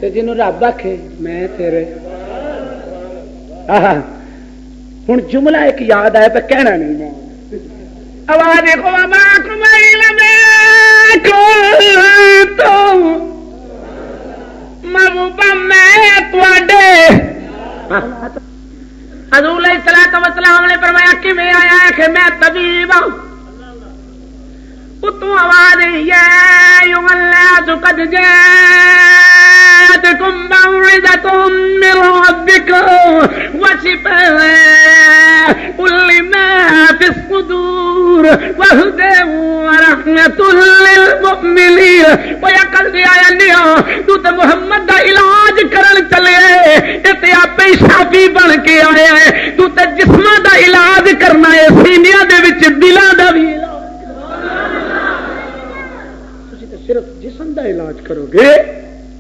تو جنوں رب آکھے میں تیرے۔ ہوں جملہ ایک یاد آیا پہ کہنا نہیں میں آواز دیکھو محبوبہ میں تواڈے۔ حضور علیہ الصلوۃ والسلام نے فرمایا کہ میں آیا ہے کہ میں طبیب ہوں، اتوں آواز یا ایھا الناس قد جاءتکم موعظۃ من ربکم وشفاء لما فی الصدور وہدی ورحمۃ للمؤمنین۔ وہ کل دی آیا نہیں تو تے محمد دا علاج کرن چلے، تے آپ ہی شافی بن کے آیا ہے، تو تے جسماں دا علاج کرنا ہے، سینیاں دے وچ دلاں دا بھی علاج، صرف جسم دا علاج کرو گے،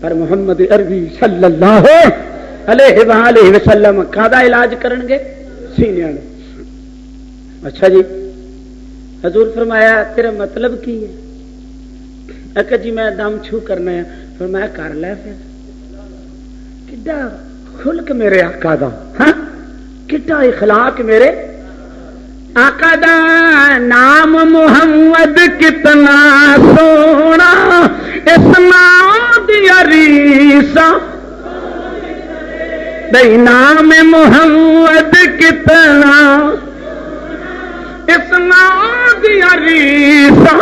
پر محمد عربی صلی اللہ علیہ وآلہ وسلم کا علاج کرن گے؟ سینیاں دا۔ اچھا جی، حضور فرمایا تیرا مطلب کی ہے؟ اکا جی میں دم چھو کرنا ہے، فرمایا کر لے پھر، کڈا خلق میرے آقا دا، ہاں کڈا اخلاق میرے آقا دا، نام محمد کتنا سونا، اس نام دیا ریسا، بھائی نام محمد کتنا، اس نام دیا ریسا۔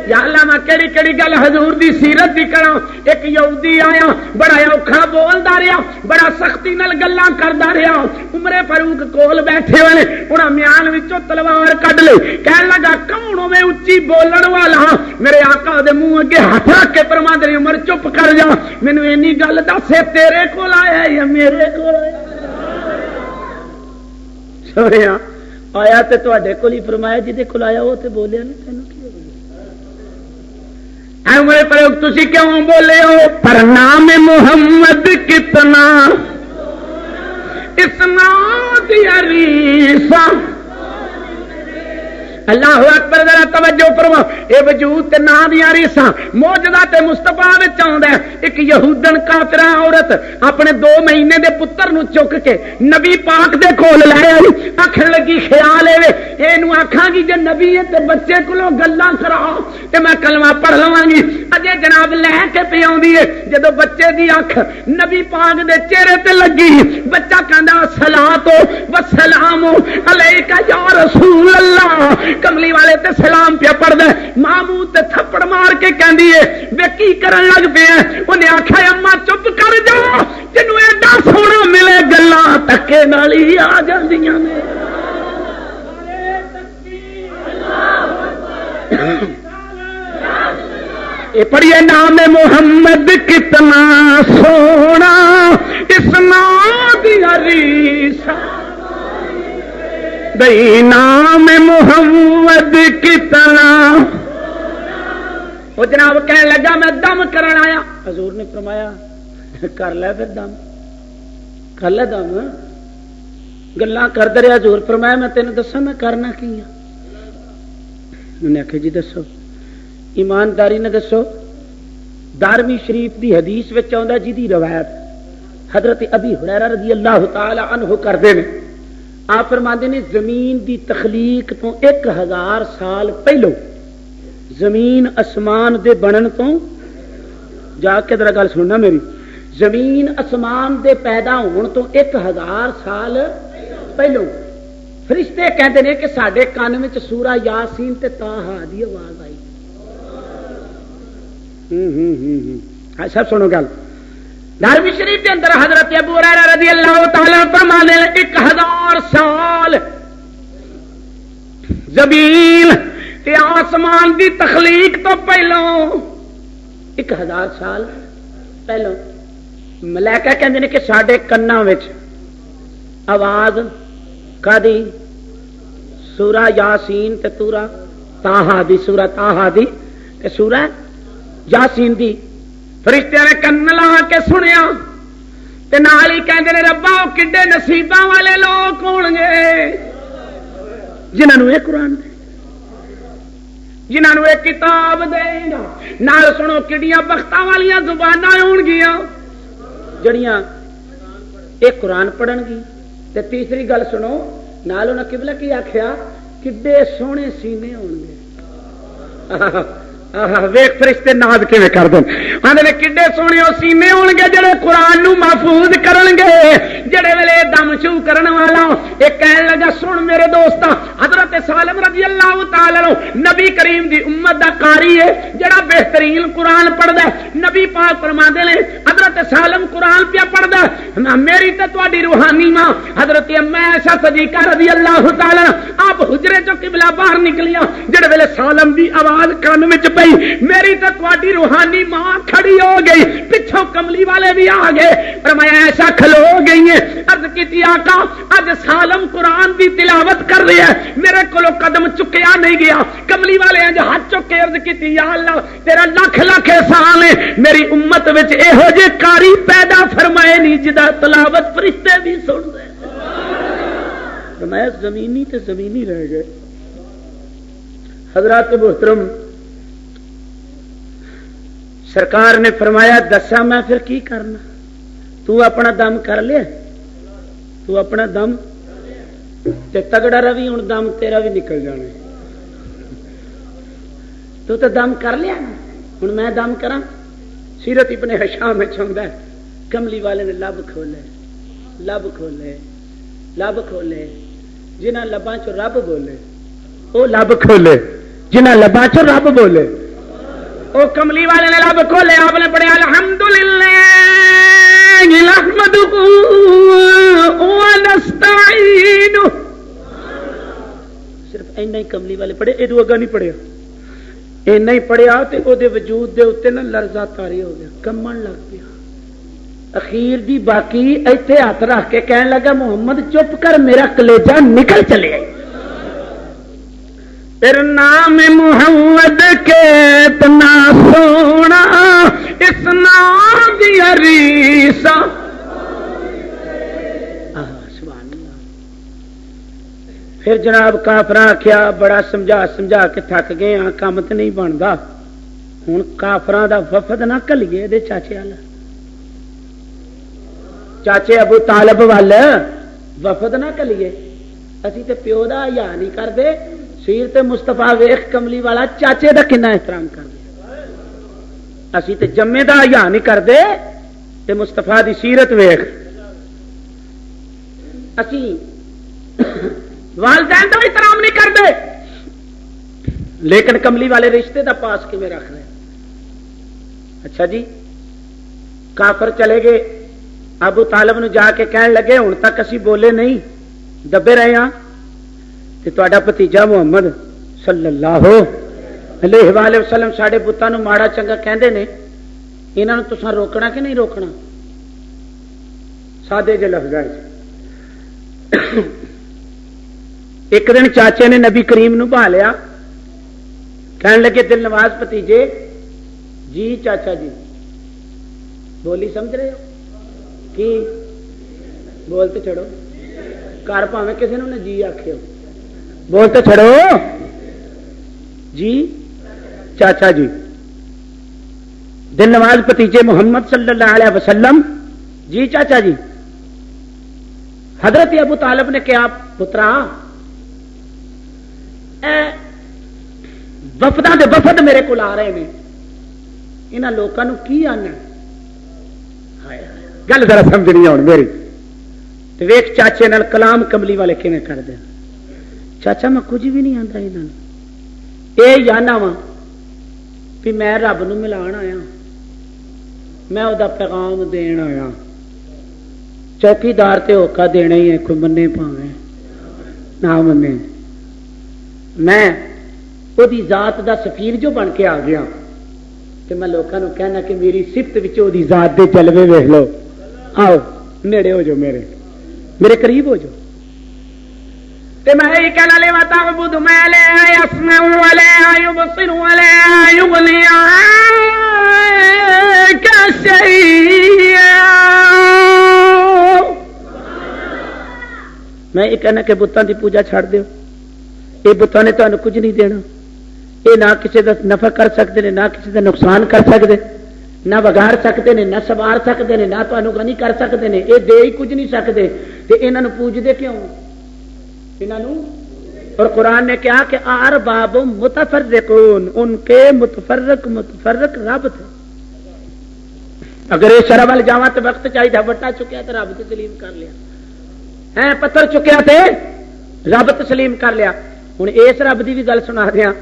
یا اللہ میں کیڑی کیڑی گل حضور دی سیرت دی کراں۔ ایک یہودی آیا بڑا اوکھا بولدا رہیا، بڑا سختی نال گلاں کردا رہیا، عمر فاروق کول بیٹھے ہوئے، انہاں میان وچوں تلوار کڈ لئی، کہن لگا کون میں اچھی بولن والا؟ میرے آقا دے منہ اگے ہاتھ رکھ کے فرماندے نے عمر چپ کر جا، مینوں اینی گل دس تیرے کول آیا یا میرے کول آیا؟ سویا آیا تے تواڈے کول ہی، فرمایا جدے کول آیا وہ تے بولیا نا، تینوں کی میرے پروگ تسی کیوں بولے ہو؟ پر نام محمد کتنا اس نام دی ریسا. اللہ اکبر ذرا توجہ فرماؤ. اے وجود تے نام دی ریسا معجزات مصطفیٰ وچ آوندا ہے. ایک یہودن کافرہ عورت اپنے 2 مہینے دے پتر نو چک کے نبی پاک دے کول لے آئی. آکھن لگی خیال اے اینو آکھاں گی جے نبی ہے تے بچے کولوں گلاں کراؤ تے میں کلمہ پڑھ لواں گی. اجے جناب لے کے پی آوندی ہے. جدوں بچے دی اکھ نبی پاک دے چہرے تے لگی بچہ کہندا الصلاۃ و السلام علیک یا رسول اللہ. کملی والے تے سلام پیا پڑھدا ہے. ماموں تے تھپڑ مار کے کہندی ہے وے کی کرن لگ پیا. انہیں آکھیا اما چپ کر جا جنوں ایڈا سونا ملے گلاں تکے نال ہی آ جاندیاں نے. اے پڑھیے نام محمد کتنا سونا اس نام دی ریسا. بھئی نام محمد کتنا. وہ جناب کہنے لگا میں دم کرن آیا. حضور نے فرمایا کر لے پھر دم کر لے دم. گلاں کردا رہیا. حضور فرمایا میں تینوں دساں میں کرنا کی ہاں. انہیں آخیا جی دسو. ایمانداری نے دسو. دارویں شریف دی حدیث وچ آندا جی روایت حضرت ابی ہریرہ رضی اللہ تعالی عنہ کردے نے. آپ فرماندے نے زمین دی تخلیق تو 1000 سال پہلو زمین اسمان دے بنن تو جا کے ذرا گل سننا میری. زمین اسمان دے پیدا ہون تو 1000 سال پہلو فرشتے کہتے ہیں کہ ساڈے کان وچ سورہ یاسین تے طٰہٰ دی آواز آئی. سب سنو گل. دارویں شریف کے اندر حضرت ابو ہریرہ رضی اللہ تعالی عنہ فرماتے ہیں 1000 سال زمین تے آسمان دی تخلیق تو پہلو 1000 سال پہلو ملائکہ کہندے نے کہ ساڈے کناں وچ آواز کدی سورہ یاسین تے سورہ طٰہٰ دی تے سورہ یاسین دی. فرشتیاں نے کن لا کے سنیا تے نال ہی کہندے نے ربا او کڈے نصیباں والے لوگ ہون گے جنہاں نوں اے قرآن دے جنہاں نوں اے کتاب دے گا. نال سنو کڈیاں بختاں والیاں زباناں ہون گیاں جڑیاں اے قرآن پڑھن گی. تے تیسری گل سنو نال انہاں قبلہ کی آکھیا کڈے سونے سینے ہون گے. ویخ فرشتے ناد کیویں کر دیں. آندے نے کڈے سونے سینے ہون گے جڑے قرآن نو محفوظ کرن گے. جڑے ویلے دم شو کرن والا اے کہن لگا سن میرے دوستا حضرت سالم رضی اللہ تعالی عنہ نبی کریم دی امت دا قاری ہے جڑا بہترین قرآن پڑھدا ہے. نبی پاک فرماندے نے حضرت سالم قرآن پیا پڑھدا ہے. میری تے تہاڈی روحانی ماں حضرت اما عائشہ صدیقہ رضی اللہ تعالی عنہ آپ حجرے چوں قبلہ باہر نکلیاں. جڑے ویلے سالم دی آواز کان وچ میری تو تہاڈی روحانی ماں کھڑی ہو گئی. پچھوں کملی والے بھی آ گئے. فرمایا ایسا کھلو گئی ہے. عرض کیتی آقا اج سالم قرآن دی تلاوت کر رہا ہے میرے کولو قدم چکیا نہیں گیا. کملی والے اج ہاتھ چک کے عرض کیتی یا اللہ تیرا لکھ لکھ احسان ہے میری امت وچ ایہو جے قاری پیدا فرمائے نہیں جدا تلاوت فرشتے بھی سن دے. فرمایا زمینی تے زمینی رہ گئے. حضرات محترم سرکار نے فرمایا دسا میں پھر کی کرنا. تو اپنا دم کر لیا. تو اپنا دم تے تگڑا روی ہوں دم تیرا بھی نکل جانا. تو دم کر لیا ہوں میں دم کرا. سیرت ابن ہشام میں چاہتا ہے کملی والے نے لب کھولے جنہ لباں چو رب بولے وہ لب کھولے جنہ لباں چو رب بولے او کملی والے نے لب کھولے. آپ نے پڑھیا الحمدللہ نحمدہ ونستعین. صرف اینا ہی کملی والے پڑھے. اے اگا نہیں پڑھیا. اینا ہی پڑھیا تے او دے وجود دے اوتے نا لرزہ طاری ہو گیا کمن لگ گیا. اخیر دی باقی ایتھے ہاتھ رکھ کے کہنے لگا محمد چپ کر میرا کلیجہ نکل چلے. پھر نام محمد کے اتنا سونا اس نام دی ریسا پھر جناب کافراں آخیا بڑا سمجھا سمجھا کے تھک گئے ہاں کام تو نہیں بنتا ہوں کافراں دا وفد نہ کلیے دے چاچے والا چاچے ابو طالب وال وفد نہ کلیے اسی تے پیو دا حیا نہیں کرتے سیرت مصطفیٰ ویخ کملی والا چاچے دا کنا احترام کرتے اسی تے جمے دا حیا نہیں کرتے تے مصطفیٰ دی سیرت ویخ اسی والدین کا احترام نہیں کرتے لیکن کملی والے رشتے دا پاس کیویں رکھ رہے اچھا جی کافر چلے گئے ابو طالب نو جا کے کہن لگے ہن تک اسی بولے نہیں دبے رہے ہاں تے تہاڈا بھتیجا محمد صلی اللہ علیہ وآلہ وسلم ساڈے بتاں نو ماڑا چنگا کہندے نے انہاں نو تساں روکنا کہ نہیں روکنا سادے جے لفظاں ایک دن چاچے نے نبی کریم نو بھا لیا کہنے لگے دل نواز بھتیجے جی چاچا جی بولی سمجھ رہے ہو کی بولتے چھڑو گھر پاویں کسی نے جی آخو بولتے چھڑو جی چاچا جی دل نواز بھتیجے محمد صلی اللہ علیہ وسلم جی چاچا جی حضرت ابو طالب نے کہا پترا وفداں دے وفد میرے کو آ رہے ہیں انہاں لوکاں نو کی آنا گل ذرا سمجھنی ہوں میری تے ویکھ چاچے نال کلام کملی والے کیویں کردے چاچا میں کچھ بھی نہیں آندا انہاں اے جانا وا کہ میں رب نو ملان آیا میں او دا پیغام دین آیا چوکیدار تے ہوکا دینا ہی ہے کوئی منے پاویں نہ منے میں وہ ذات دا سفیر جو بن کے آ گیا تو میں لوگوں کو کہنا کہ میری صفت وچوں دی ذات دے جلوے ویکھ لو آؤ نیڑے ہو جاؤ میرے قریب ہو جاؤ تے میں یہ کہنا لے وتا عبد ما لا يسمع ولا يبصر ولا يغني عنك شيئا میں یہ کہنا کہ بتاں دی پوجا چھڑ دیو یہ بتاں نے تمہیں کچھ نہیں دینا یہ نہ کسی کا نفع کر سکتے ہیں نہ کسی کا نقصان کر سکتے نہ بگاڑ سکتے ہیں نہ سوار سکتے ہیں نہ تمہیں غنی کر سکتے ہیں یہ دے ہی کچھ نہیں سکتے تو یہاں پوجتے کیوں اور قرآن نے کہا کہ ارباب متفرقون ان کے متفرق رب تھے اگر یہ شرح وال جاواں تو وقت چاہیے وٹا چکیا تو رب تسلیم کر لیا ہے پتھر چکیا تھے رب تسلیم کر لیا ہوں اس رب کی بھی گل سنا دیا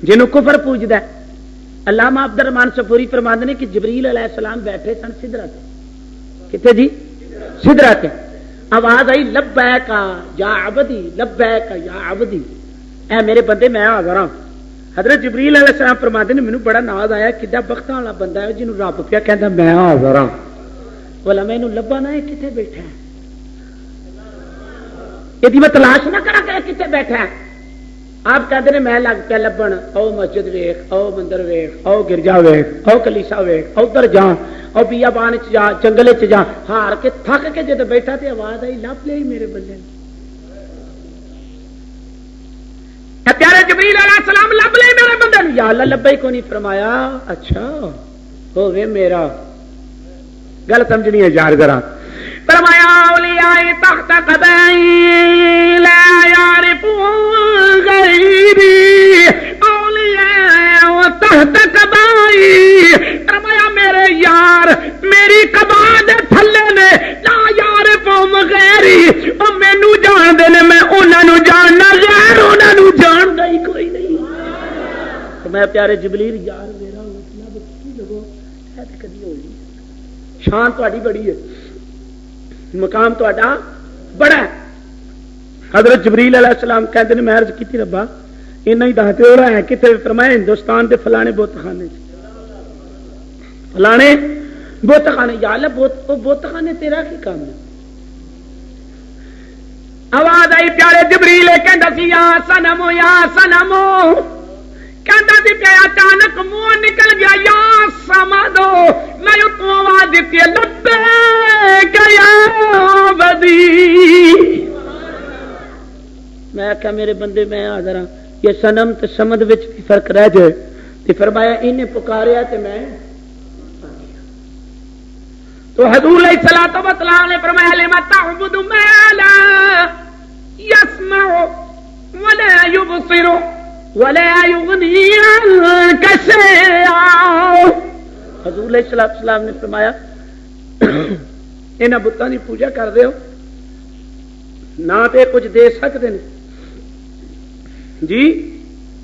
جنہوں کفر پوجد ہے علامہ عبد الرحمان صفوری فرماتے ہیں کہ جبریل علیہ السلام بیٹھے سن سدرت کتنے جی سدرت آواز آئی لبیک یا عبدی لبیک یا عبدی اے میرے بندے میں حاضر ہوں حضرت جبریل علیہ السلام فرماتے ہیں مینوں بڑا ناز آیا کڈا بختاں والا بندہ ہے جنہوں رب پیا کہندا میں حاضر ہوں بولا میں اینوں لبا نہ کتنے بیٹھا ہے یہ میں تلاش نہ کرا کہ کتنے بیٹھا ہے آپ کہتے ہیں میں لگ پیا لبن او مسجد ویخ او مندر ویخ او گرجا ویخ او کلیسا ویخ ادھر جا او بیا بان جا جنگل چ جا ہار کے تھک کے جب بیٹھا تو آواز آئی لب لے میرے بندے پیارے جبریل علیہ السلام لب لے میرے بندے یا اللہ لبا ہی کو نہیں فرمایا اچھا ہوے میرا گل سمجھنی ہے یار ذرا فرمایا اولیاء تحت قدمی لا یعرفون غیری اولیاء تحت قدمی فرمایا میرے یار میری قبا دے تھلے نے لا یعرفون غیری او مینوں جان دے نے میں انہاں نوں جاننا غیر انہاں نوں جاندا ہی کوئی نہیں تو میں پیارے جبریل یار میرا مطلب کی لگو اے تے کدی ہوئی شان تہاڈی بڑی ہے مقام تہاڈا بڑا ہے حضرت جبریل علیہ السلام کہتے ہیں میں عرض کی ربا اینا ہی دس دے رہا ہے کتنے فرمایا ہندوستان دے فلانے بت خانے فلانے بت خانے یا اللہ بت خانے تیرا کی کام ہے آواز آئی پیارے جبریل کہندا سی یا سنم کہندا سی پیا اچانک منہ نکل گیا یا سمدو میں اتوں آواز دیتی لبیک یا عبدی میں کہا میرے بندے میں حاضر ہاں یہ سنم تے سمد وچ فرق رہ جائے تے فرمایا انہیں پکاریا تے میں تو حضور علیہ الصلوۃ والسلام نے فرمایا لما تعبد ما لا يسمع ولا يبصر ولا يغني عنك شيئا حضور علیہ الصلوۃ والسلام نے فرمایا انہاں بتاں دی پوجا کر دے ہو نہ تے کچھ دے سکتے ہیں جی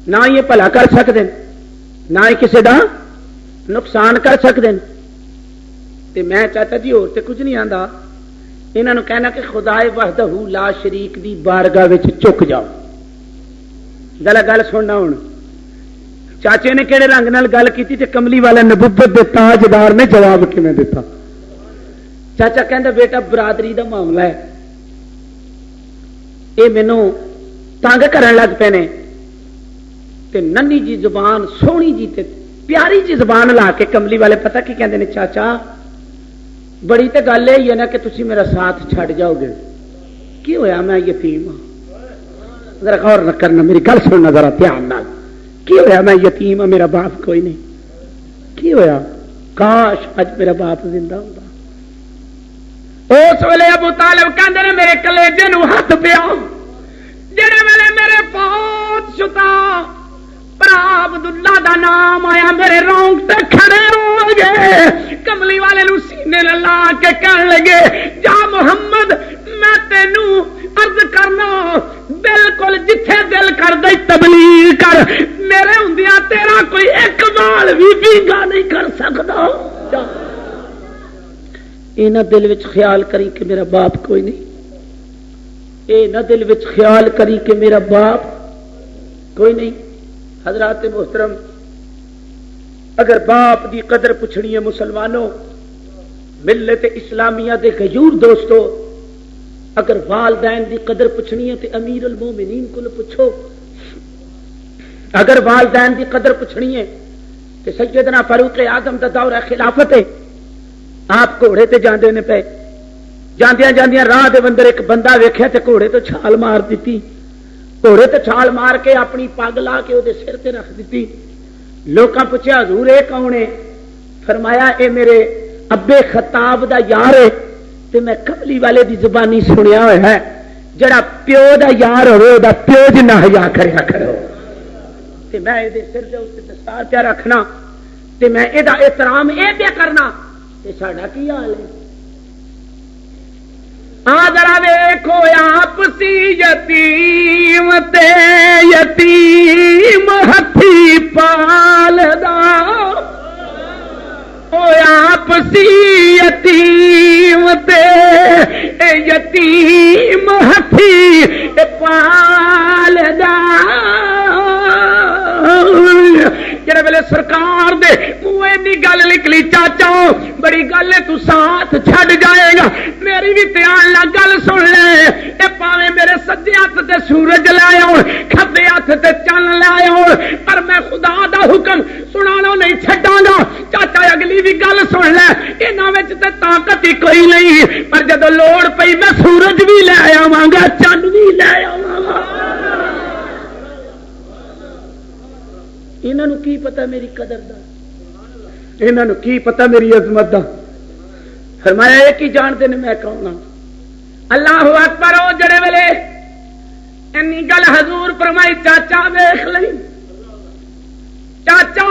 نہ یہ بھلا کر سکتے ہیں نہ ہی کسی دا نقصان کر سکتے ہیں تے میں چاہتا جی اور تے کچھ نہیں آندا انہاں نو کہنا کہ خدا وحدہ لا شریک دی بارگاہ وچ چک جاؤ گل سننا ہوں چاچے نے کہڑے رنگ نال گل کیتی تے کملی والا نبوت دے تاجدار نے جواب کیویں دیتا چاچا کہندا بیٹا برادری دا معاملہ ہے یہ مینوں تنگ کرن لگ پے نے تے ننھی جی زبان سونی جی تے پیاری جی زبان لا کے کملی والے پتہ کی کہندے نے چاچا بڑی تے گل یہ ہے نا کہ تسی میرا ساتھ چھڈ جاؤ گے کی ہویا میں یتیم ہاں ذرا غور نہ کرنا میری گل سننا ذرا دھیان نال کی ہویا میں یتیم ہاں میرا باپ کوئی نہیں کی ہویا کاش اج میرا باپ زندہ ہوندا اس ویلے ابو طالب کہندے نے میرے کلیجے نو ہاتھ پیا جڑے ویلے میرے پوت شتا بھرا عبداللہ دا نام آیا میرے رونگٹے کھڑے ہو گئے کملی والے نو سینے لا کے کہن لگے جا محمد میں تینوں عرض کرنا بالکل جتھے دل کر دے تبلیغ کر میرے ہوندیاں تیرا کوئی ایک بال بھی بیگا نہیں کر سکدا اے نہ دل وچ خیال کری کہ میرا باپ کوئی نہیں اے نہ دل وچ خیال کری کہ میرا باپ کوئی نہیں حضرات محترم اگر باپ دی قدر پوچھنی ہے مسلمانوں ملت اسلامیہ دے غیور دوستو اگر والدین دی قدر پوچھنی ہے تے امیر المومنین کو پوچھو اگر والدین دی قدر پوچھنی ہے تے سیدنا فاروق اعظم دا دور خلافت ہے آپ گھوڑے تے جاندے نے پے جاندیاں جاندیاں راہ دے اندر ایک بندہ ویکھیا تے گھوڑے تو چھال مار دیتی گھوڑے تے چھال مار کے اپنی پگ لا کے وہ سر تے رکھ دیتی لوکاں پوچھا حضور اے کون ہے فرمایا اے میرے ابے خطاب دا یار ہے تے میں کملی والے دی زبانی سنیا ہوا ہے جڑا پیو دا یار ہوے دا پیو جنہ حیا کریا کرو تے میں اے دے سر دے اوتے دستار پیا رکھنا تے میں اے دا احترام اے پیا کرنا تے ساڈا کی حال ہے ذرا ویکھو آپسی یتیم تے یتیم ہتھی پالدا او آپسی یتیم تے یتیم ہتھی پالدا جڑے ویلے سرکار دے منہ گل نکلی چاچا بڑی گل ہے تو ساتھ چھڈ جائے گا میری بھی دھیان نال گل سن لے اے پاویں میرے سجے ہاتھ تے سورج لے آؤ کھبے ہاتھ تے چن لے آؤ پر میں خدا دا حکم سنانا نہیں چھڈاں گا چاچا اگلی بھی گل سن لے انہاں وچ تے طاقت ہی کوئی نہیں پر جدوں لوڑ پئی میں سورج بھی لے آواں گا چن بھی لے آواں گا انہاں نوں کی پتہ میری قدر دا انہاں نوں کی پتہ میری عظمت دا فرمایا ایک ہی جانتے نے میں کون ہاں اللہ اکبر او جڑے ویلے انی گل حضور فرمائی چاچا ویکھ لئی چاچا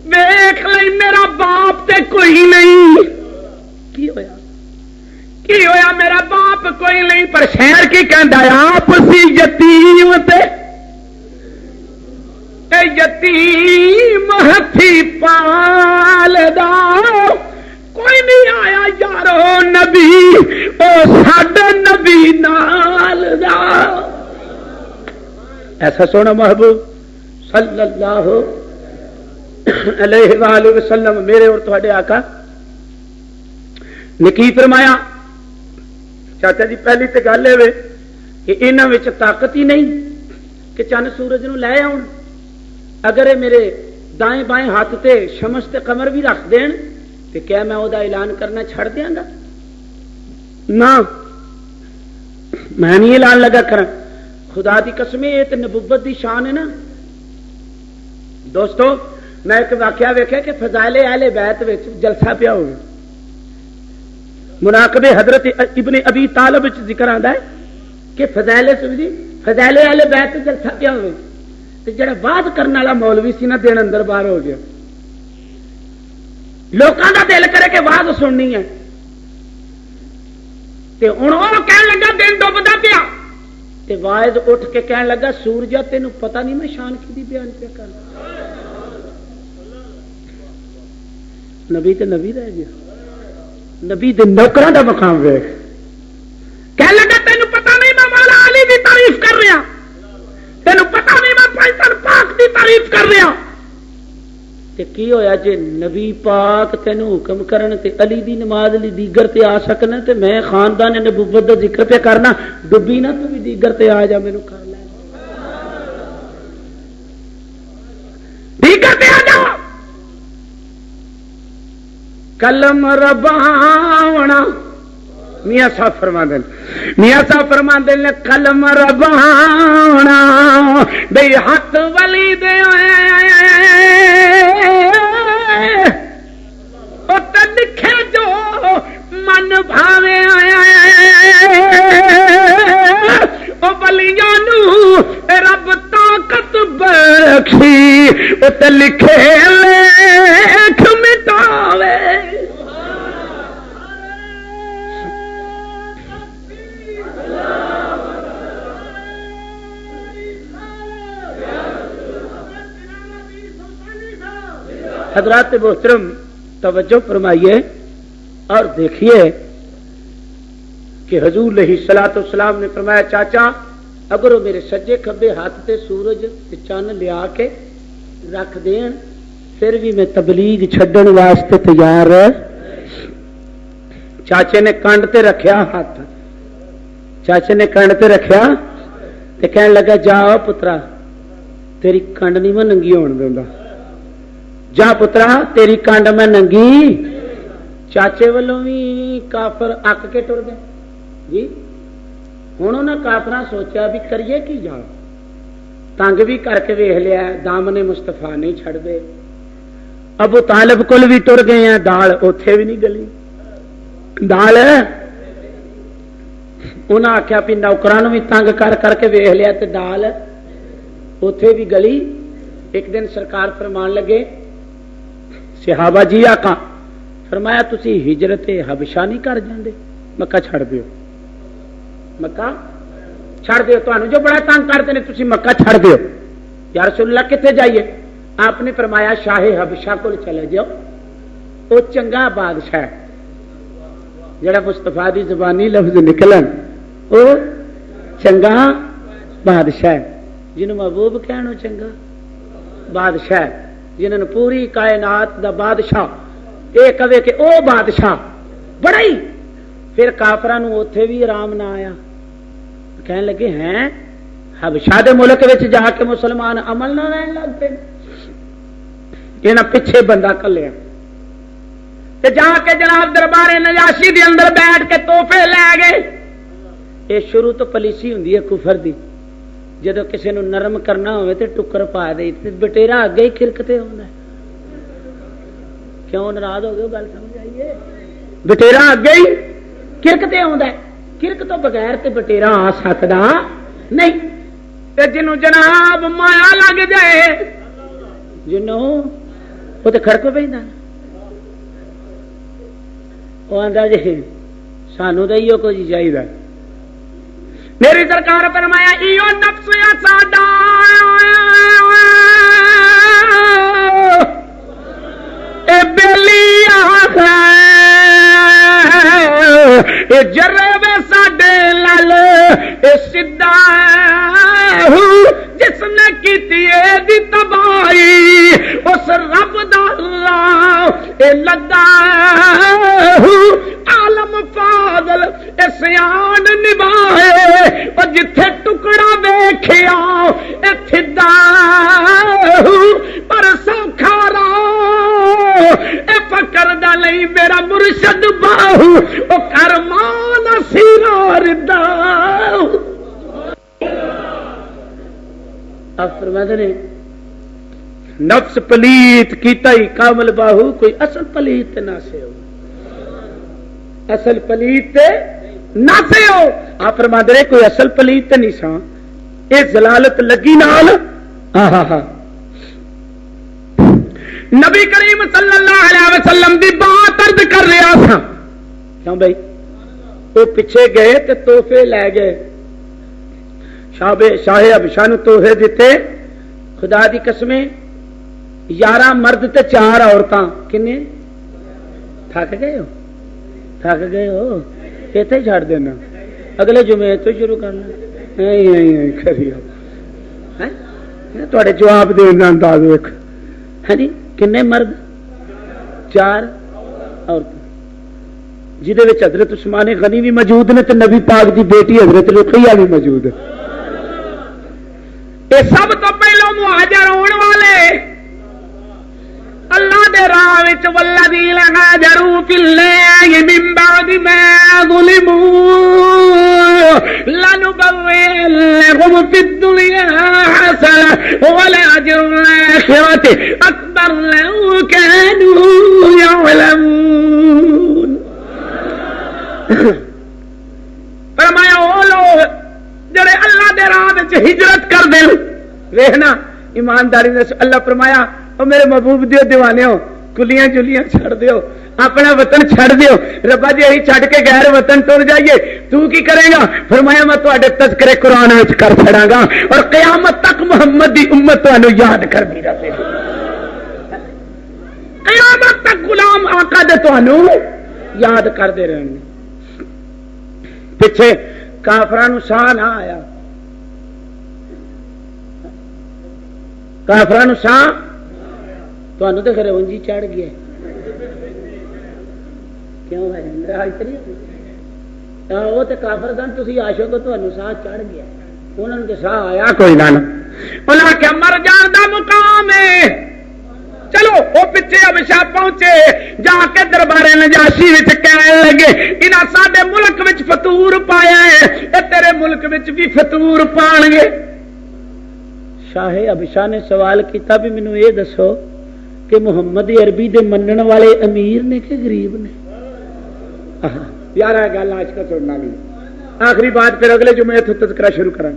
ویکھ لئی میرا باپ تے کوئی نہیں کی ہویا میرا باپ کوئی نہیں پر شہر کی کہندا ہے آپسی یتیم تے اے یتیم ہتھی پالدا کوئی نہیں آیا یارو نبی او ساڈے نبی نال دا ایسا سونا محبوب صلی اللہ علیہ وآلہ وسلم میرے اور تہاڈے آقا نے کی فرمایا چاچا جی پہلی تے گل ہے کہ انہاں وچ طاقت ہی نہیں کہ چند سورج نو لے آؤن. اگر یہ میرے دائیں بائیں ہاتھ تے شمس تے قمر بھی رکھ دین تو کیا میں وہ اعلان کرنا چھڑ دیاں گا؟ نہ، میں نہیں اعلان لگا کرا. خدا دی قسم یہ تو نبوت دی شان ہے نا دوستو. میں ایک واقعہ ویکھیا کہ فضائل اہل بیت وچ جلسہ پیا ہوگا، مناقب حضرت ابن ابی طالب وچ ذکر آندا ہے کہ فضائل اہل بیت جلسہ پیا ہوگا تے جڑا وعظ کرنے والا مولوی سی نا دن اندر باہر ہو گیا. لوکاں دا دل کرے کہ وعظ سننی ہے تے ہن او کہن لگا دن ڈوبدا پیا تے واعظ اٹھ کے کہن لگا سورجا تینوں پتہ نہیں میں شان کی بیان پہ کر. نبی تے نبی رہ گیا، نبی دے نوکراں دا مقام ویکھ. کہن لگا تینوں پتہ نہیں میں مولا علی دی تعریف کر رہا، تینوں پتہ نہیں میں پیغمبر پاک دی تعریف کر رہا. تے کی ہویا جے نبی پاک تینوں حکم کرن تے علی دی نماز لی دیگر تے آ سکنا تے میں خاندان نبوت دا ذکر پہ کرنا، ڈبی نہ تو بھی دیگر تے آ جا مینوں کر لے، دیگر تے آ جا. کلم رباونا میاں صاحب فرماندے نے کلم رباونا بے ہاتھ ولی دے او تے لکھے جو من بھاوے او ولیاں نو رب طاقت بخشی او تے لکھے لکھ مٹاوے. حضرات محترم توجہ فرمائیے اور دیکھیے کہ حضور علیہ الصلوۃ والسلام نے فرمایا چاچا اگر وہ میرے سجے کھبے ہاتھ تے سورج تے چند لیا کے رکھ دین پھر بھی میں تبلیغ چھڈن واسطے تیار. چاچے نے کنڈ تے رکھیا ہاتھ، چاچے نے کنڈ تے رکھیا تے کہن لگا جا پترا تیری کنڈ نہیں میں ننگی ہون دیندا، جا پترا تیری کنڈ میں ننگی. چاچے والوں بھی کافر اک کے ٹر گئے جی. ہوں انہوں نے کافراں سوچا بھی کریے کی جا، تنگ بھی کر کے ویخ لیا دامن مستفا نہیں چھڑ دے. ابو طالب کول بھی ٹر گئے ہیں، دال اوتھے بھی نہیں گلی. دال انہاں آخیا بھی نوکراں بھی تنگ کر کر کے ویخ لیا تے دال اوتھے بھی گلی. ایک دن سرکار فرمان لگے صحابہ جی آقا فرمایا تسی ہجرت حبشہ نہیں کر جاندے، مکہ چھڑ دیو، مکہ چھڑ دیو، تانوں جو بڑا تنگ کرتے ہیں تسی مکہ چھڑ دیو. یا رسول اللہ کتے جائیے؟ آپ نے فرمایا شاہ حبشہ کو چلے جاؤ، وہ چنگا بادشاہ ہے. جڑا مصطفیٰ دی زبانی لفظ نکلن وہ چنگا بادشاہ ہے، جنہوں محبوب کہنو چنگا بادشاہ ہے، جنہوں نے پوری کائنات دا بادشاہ اے کہے کہ او بادشاہ بڑا ہی. پھر کافراں نوں اوتھے بھی آرام نہ آیا، کہنے لگے ہیں حبشہ دے ملک وچ جا کے مسلمان عمل نہ رہن لگ پے، انہاں پیچھے بندہ کلیا تے جا کے جناب دربار نجاشی دے اندر بیٹھ کے تحفے لے گئے. یہ شروع تو پلیسی ہوندی ہے کفر دی، جدو کسی نو نرم کرنا ہوئے تے ٹکر پا دے تے بٹیرا اگے ہی کھرکتے ہونا ہے. کیوں ناراض ہو گئے؟ گل سمجھ آئیے؟ بٹیرا اگے ہی کھرکتے ہونا ہے، کھرک تو بغیر تے بٹیرا آ سکتا نہیں. تے جنوں جناب مایا لگ جائے جنوں وہ تے کھڑک پیندا، وہ آندا جی سانو تے ایو کچھ چاہیدا. میری سرکار فرمایا ایو نفس یا ساڈا اے بیلی اے جرے ساڈے لال اے سدھا جس نے کیتی دی تباہی اس رب دا اے لگا عالم فاضل اے سیان نبھائے اور جتھے مسیرا ردا. آپ فرماتے ہیں نفس پلیت کیتا ہی کامل باہو کوئی اصل پلیت نہ سے ہو. اصل پلیت نہ سے ہو. آپ فرماتے ہیں کوئی اصل پلیت نہیں سا. یہ زلالت لگی نال. نبی کریم صلی اللہ علیہ وسلم دی بات عرض کر رہا تھا. کیوں بھائی وہ پیچھے گئے تے تحفے لے گئے. شاہ ابشان تحفے دیتے. خدا دی قسمیں 11 مرد تے 4 عورتاں. کنے تھک گئے ہو؟ تھک گئے ہو؟ اتنے چھڑ دینا اگلے جمعے تو شروع کرنا. تھوڑے جواب دینا انداز ویک. ہاں جی کنے مرد 4 عورتیں جہدے وچ حضرت عثمان غنی بھی موجود نے تے نبی پاک دی بیٹی حضرت رقیہ بھی موجود ہے. یہ سب تو پہلو مہاجر ہونے والے اللہ دے راہ وچ والذین ہاجروا فی اللہ من بعد ما ظلموا لنبوئنہم فی الدنیا حسنہ ولأجر الآخرۃ اکبر لو کانوا یعلمون. فرمایا وہ لوگ جڑے اللہ دے راہ وچ ہجرت کر دین. ویکھنا ایمانداری نے اللہ فرمایا او میرے محبوب دیو دیوانے ہو کلیاں جلیاں چھڑ دیو اپنا وطن چھڑ دیو. ربا جی اہی چھڑ کے غیر وطن ٹر جائیے تو کی کرے گا؟ فرمایا میں تواڈے تذکرے قرآن وچ کر چھڑاں گا اور قیامت تک محمد دی امت تانوں یاد کردی رہے. قیامت تک غلام آقا دے تانوں یاد کردے رہن. پیچھے کافراں نوں ساہ نہ آیا. کافراں نوں ساہ تانوں تے خیر اونجی چڑھ گیا. کیوں وہ تو کافر سن تسی عاشق ہو تانوں ساہ چڑھ گیا. انہوں نے ساہ آیا کوئی نہ. انہاں کہ مر جان دا مقام ہے. چلو وہ پیچھے ابشا پہنچے جا کے دربار نجاشی وچ کہنے لگے انہاں ساڈے ملک وچ فطور پایا ہے اے تیرے ملک وچ بھی فطور پان گے. شاہ ابشا نے سوال کیتا بھی مینوں یہ دسو کہ محمد عربی دے منن والے امیر نے کہ غریب نے؟ یار گل آج کا سننا نہیں. آخری بات پھر اگلے جمعے تو تذکرہ شروع کریں.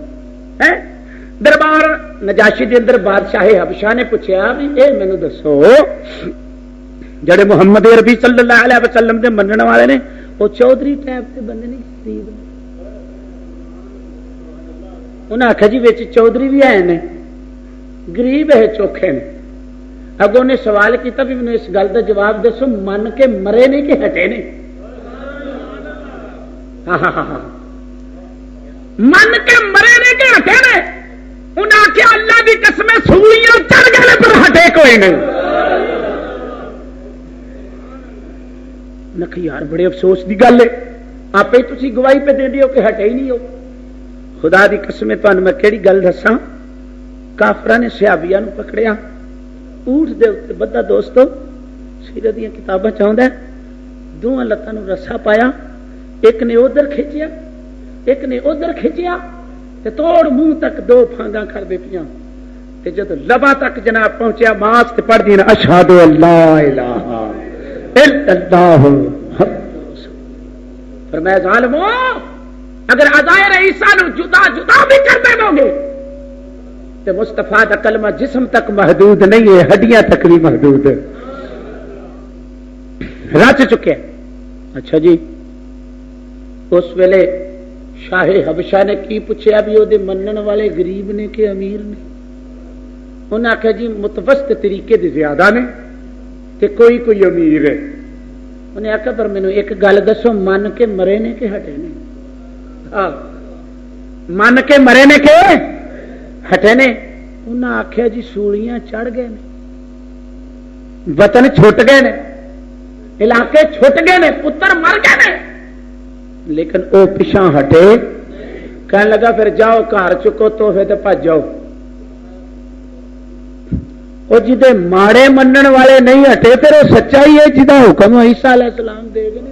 دربار نجاشی دے اندر بادشاہ حبشہ نے پوچھا بھی اے مینوں دسو جڑے محمد عربی صلی اللہ علیہ وسلم دے منن والے نے وہ چودھری ٹائپ کے بندے نہیں غریب نے؟ انہاں آکھیا جی وچ چودھری بھی ہیں نے غریب ہے چوکھے نے. اگوں نے سوال کیتا بھی میں اس گل کا جواب دسو من کے مرے نے کہ ہٹے نے؟ من کے مرے نے کہ ہٹے نے؟ انہیں آخیا اللہ کی قسم سولیاں چڑھ گئے پر ہٹے کوئی نہیں. یار بڑے افسوس کی گل ہے. آپ ہی تھی گواہی پہ دے دیو کہ ہٹے ہی نہیں ہو. خدا کی قسم تمہیں میں کہڑی گل دساں. کافراں نے صحابیاں نوں پکڑیا اونٹ دے اوتے بدھا. دوستو سیرت دی کتاباں چاہندا ہے دوواں لتاں نوں رسا پایا ایک نے ادھر کھچیا ایک نے ادھر کھچیا تے توڑ منہ تک 2 پھانگاں کر دے پیاں تے جد لبا تک جناب پہنچیا ماس تے پڑھ دینا اشہد اللہ الہ الا اللہ. فرمایا ظالمو اگر عزائر عیسیٰ نوں جدا جدا بھی کر دے گے تو مصطفیٰ دا کلمہ جسم تک محدود نہیں ہے ہڈیاں تک بھی محدود ہے. رچ چکے. اچھا جی اس ویلے شاہ حبشہ نے کی پوچھا بھی وہ منن والے غریب نے کہ امیر نے؟ انہیں آخیا جی متوسط طریقے دے زیادہ نے تے کوئی کوئی امیر ہے. انہیں آخیا پر مینوں ایک گل دسو من کے مرے نے کہ ہٹے نے؟ من کے مرے نے کہ ہٹے نے؟ انہیں آخیا جی سولیاں چڑھ گئے نے وطن چھٹ گئے نے علاقے چھٹ گئے نے پتر مر گئے نے لیکن او پیچھا ہٹے. کہنے لگا پھر جاؤ گھر چکو توحفے تے بھج جاؤ. وہ جدے ماڑے منن والے نہیں ہٹے پھر وہ سچائی ہے جدا حکم عیسیٰ علیہ السلام دے گئے.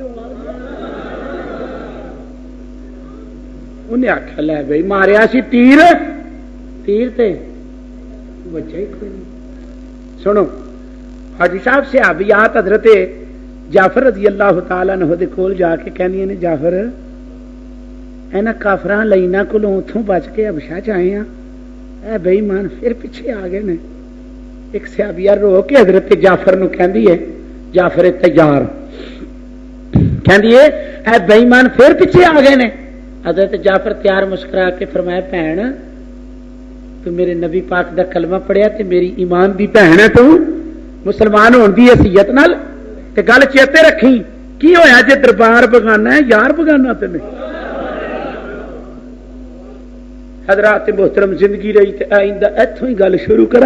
انہیں آخیا لے بھائی ماریا سی تیر تیر تے بچا ہی کوئی نہیں. سنو حاجی صاحب صحابیات حضرت جعفر رضی اللہ تعالیٰ عنہ دے کول جا کے کہنی نے جعفر اینا کافراں لائنا کولوں اتوں بچ کے ابشا چ آئے اے بے ایمان پھر پیچھے آ گئے نے. ایک صحابیہ رو کے حضرت جعفر نو کہندی ہے جعفر تیار کہندی ہے اے بے ایمان پھر پیچھے آ گئے نے. حضرت جعفر تیار مسکرا کے فرمایا بہن تو میرے نبی پاک دا کلمہ پڑھیا تے میری ایمان دی بہن ہے تو مسلمان ہون دی حیثیت نال تے گل چیتے رکھی کی ہویا جے دربار بگانا ہے یار بگانا تے نہیں. حضرات محترم زندگی رہی تے آئندہ ایتھوں ہی گل شروع کرا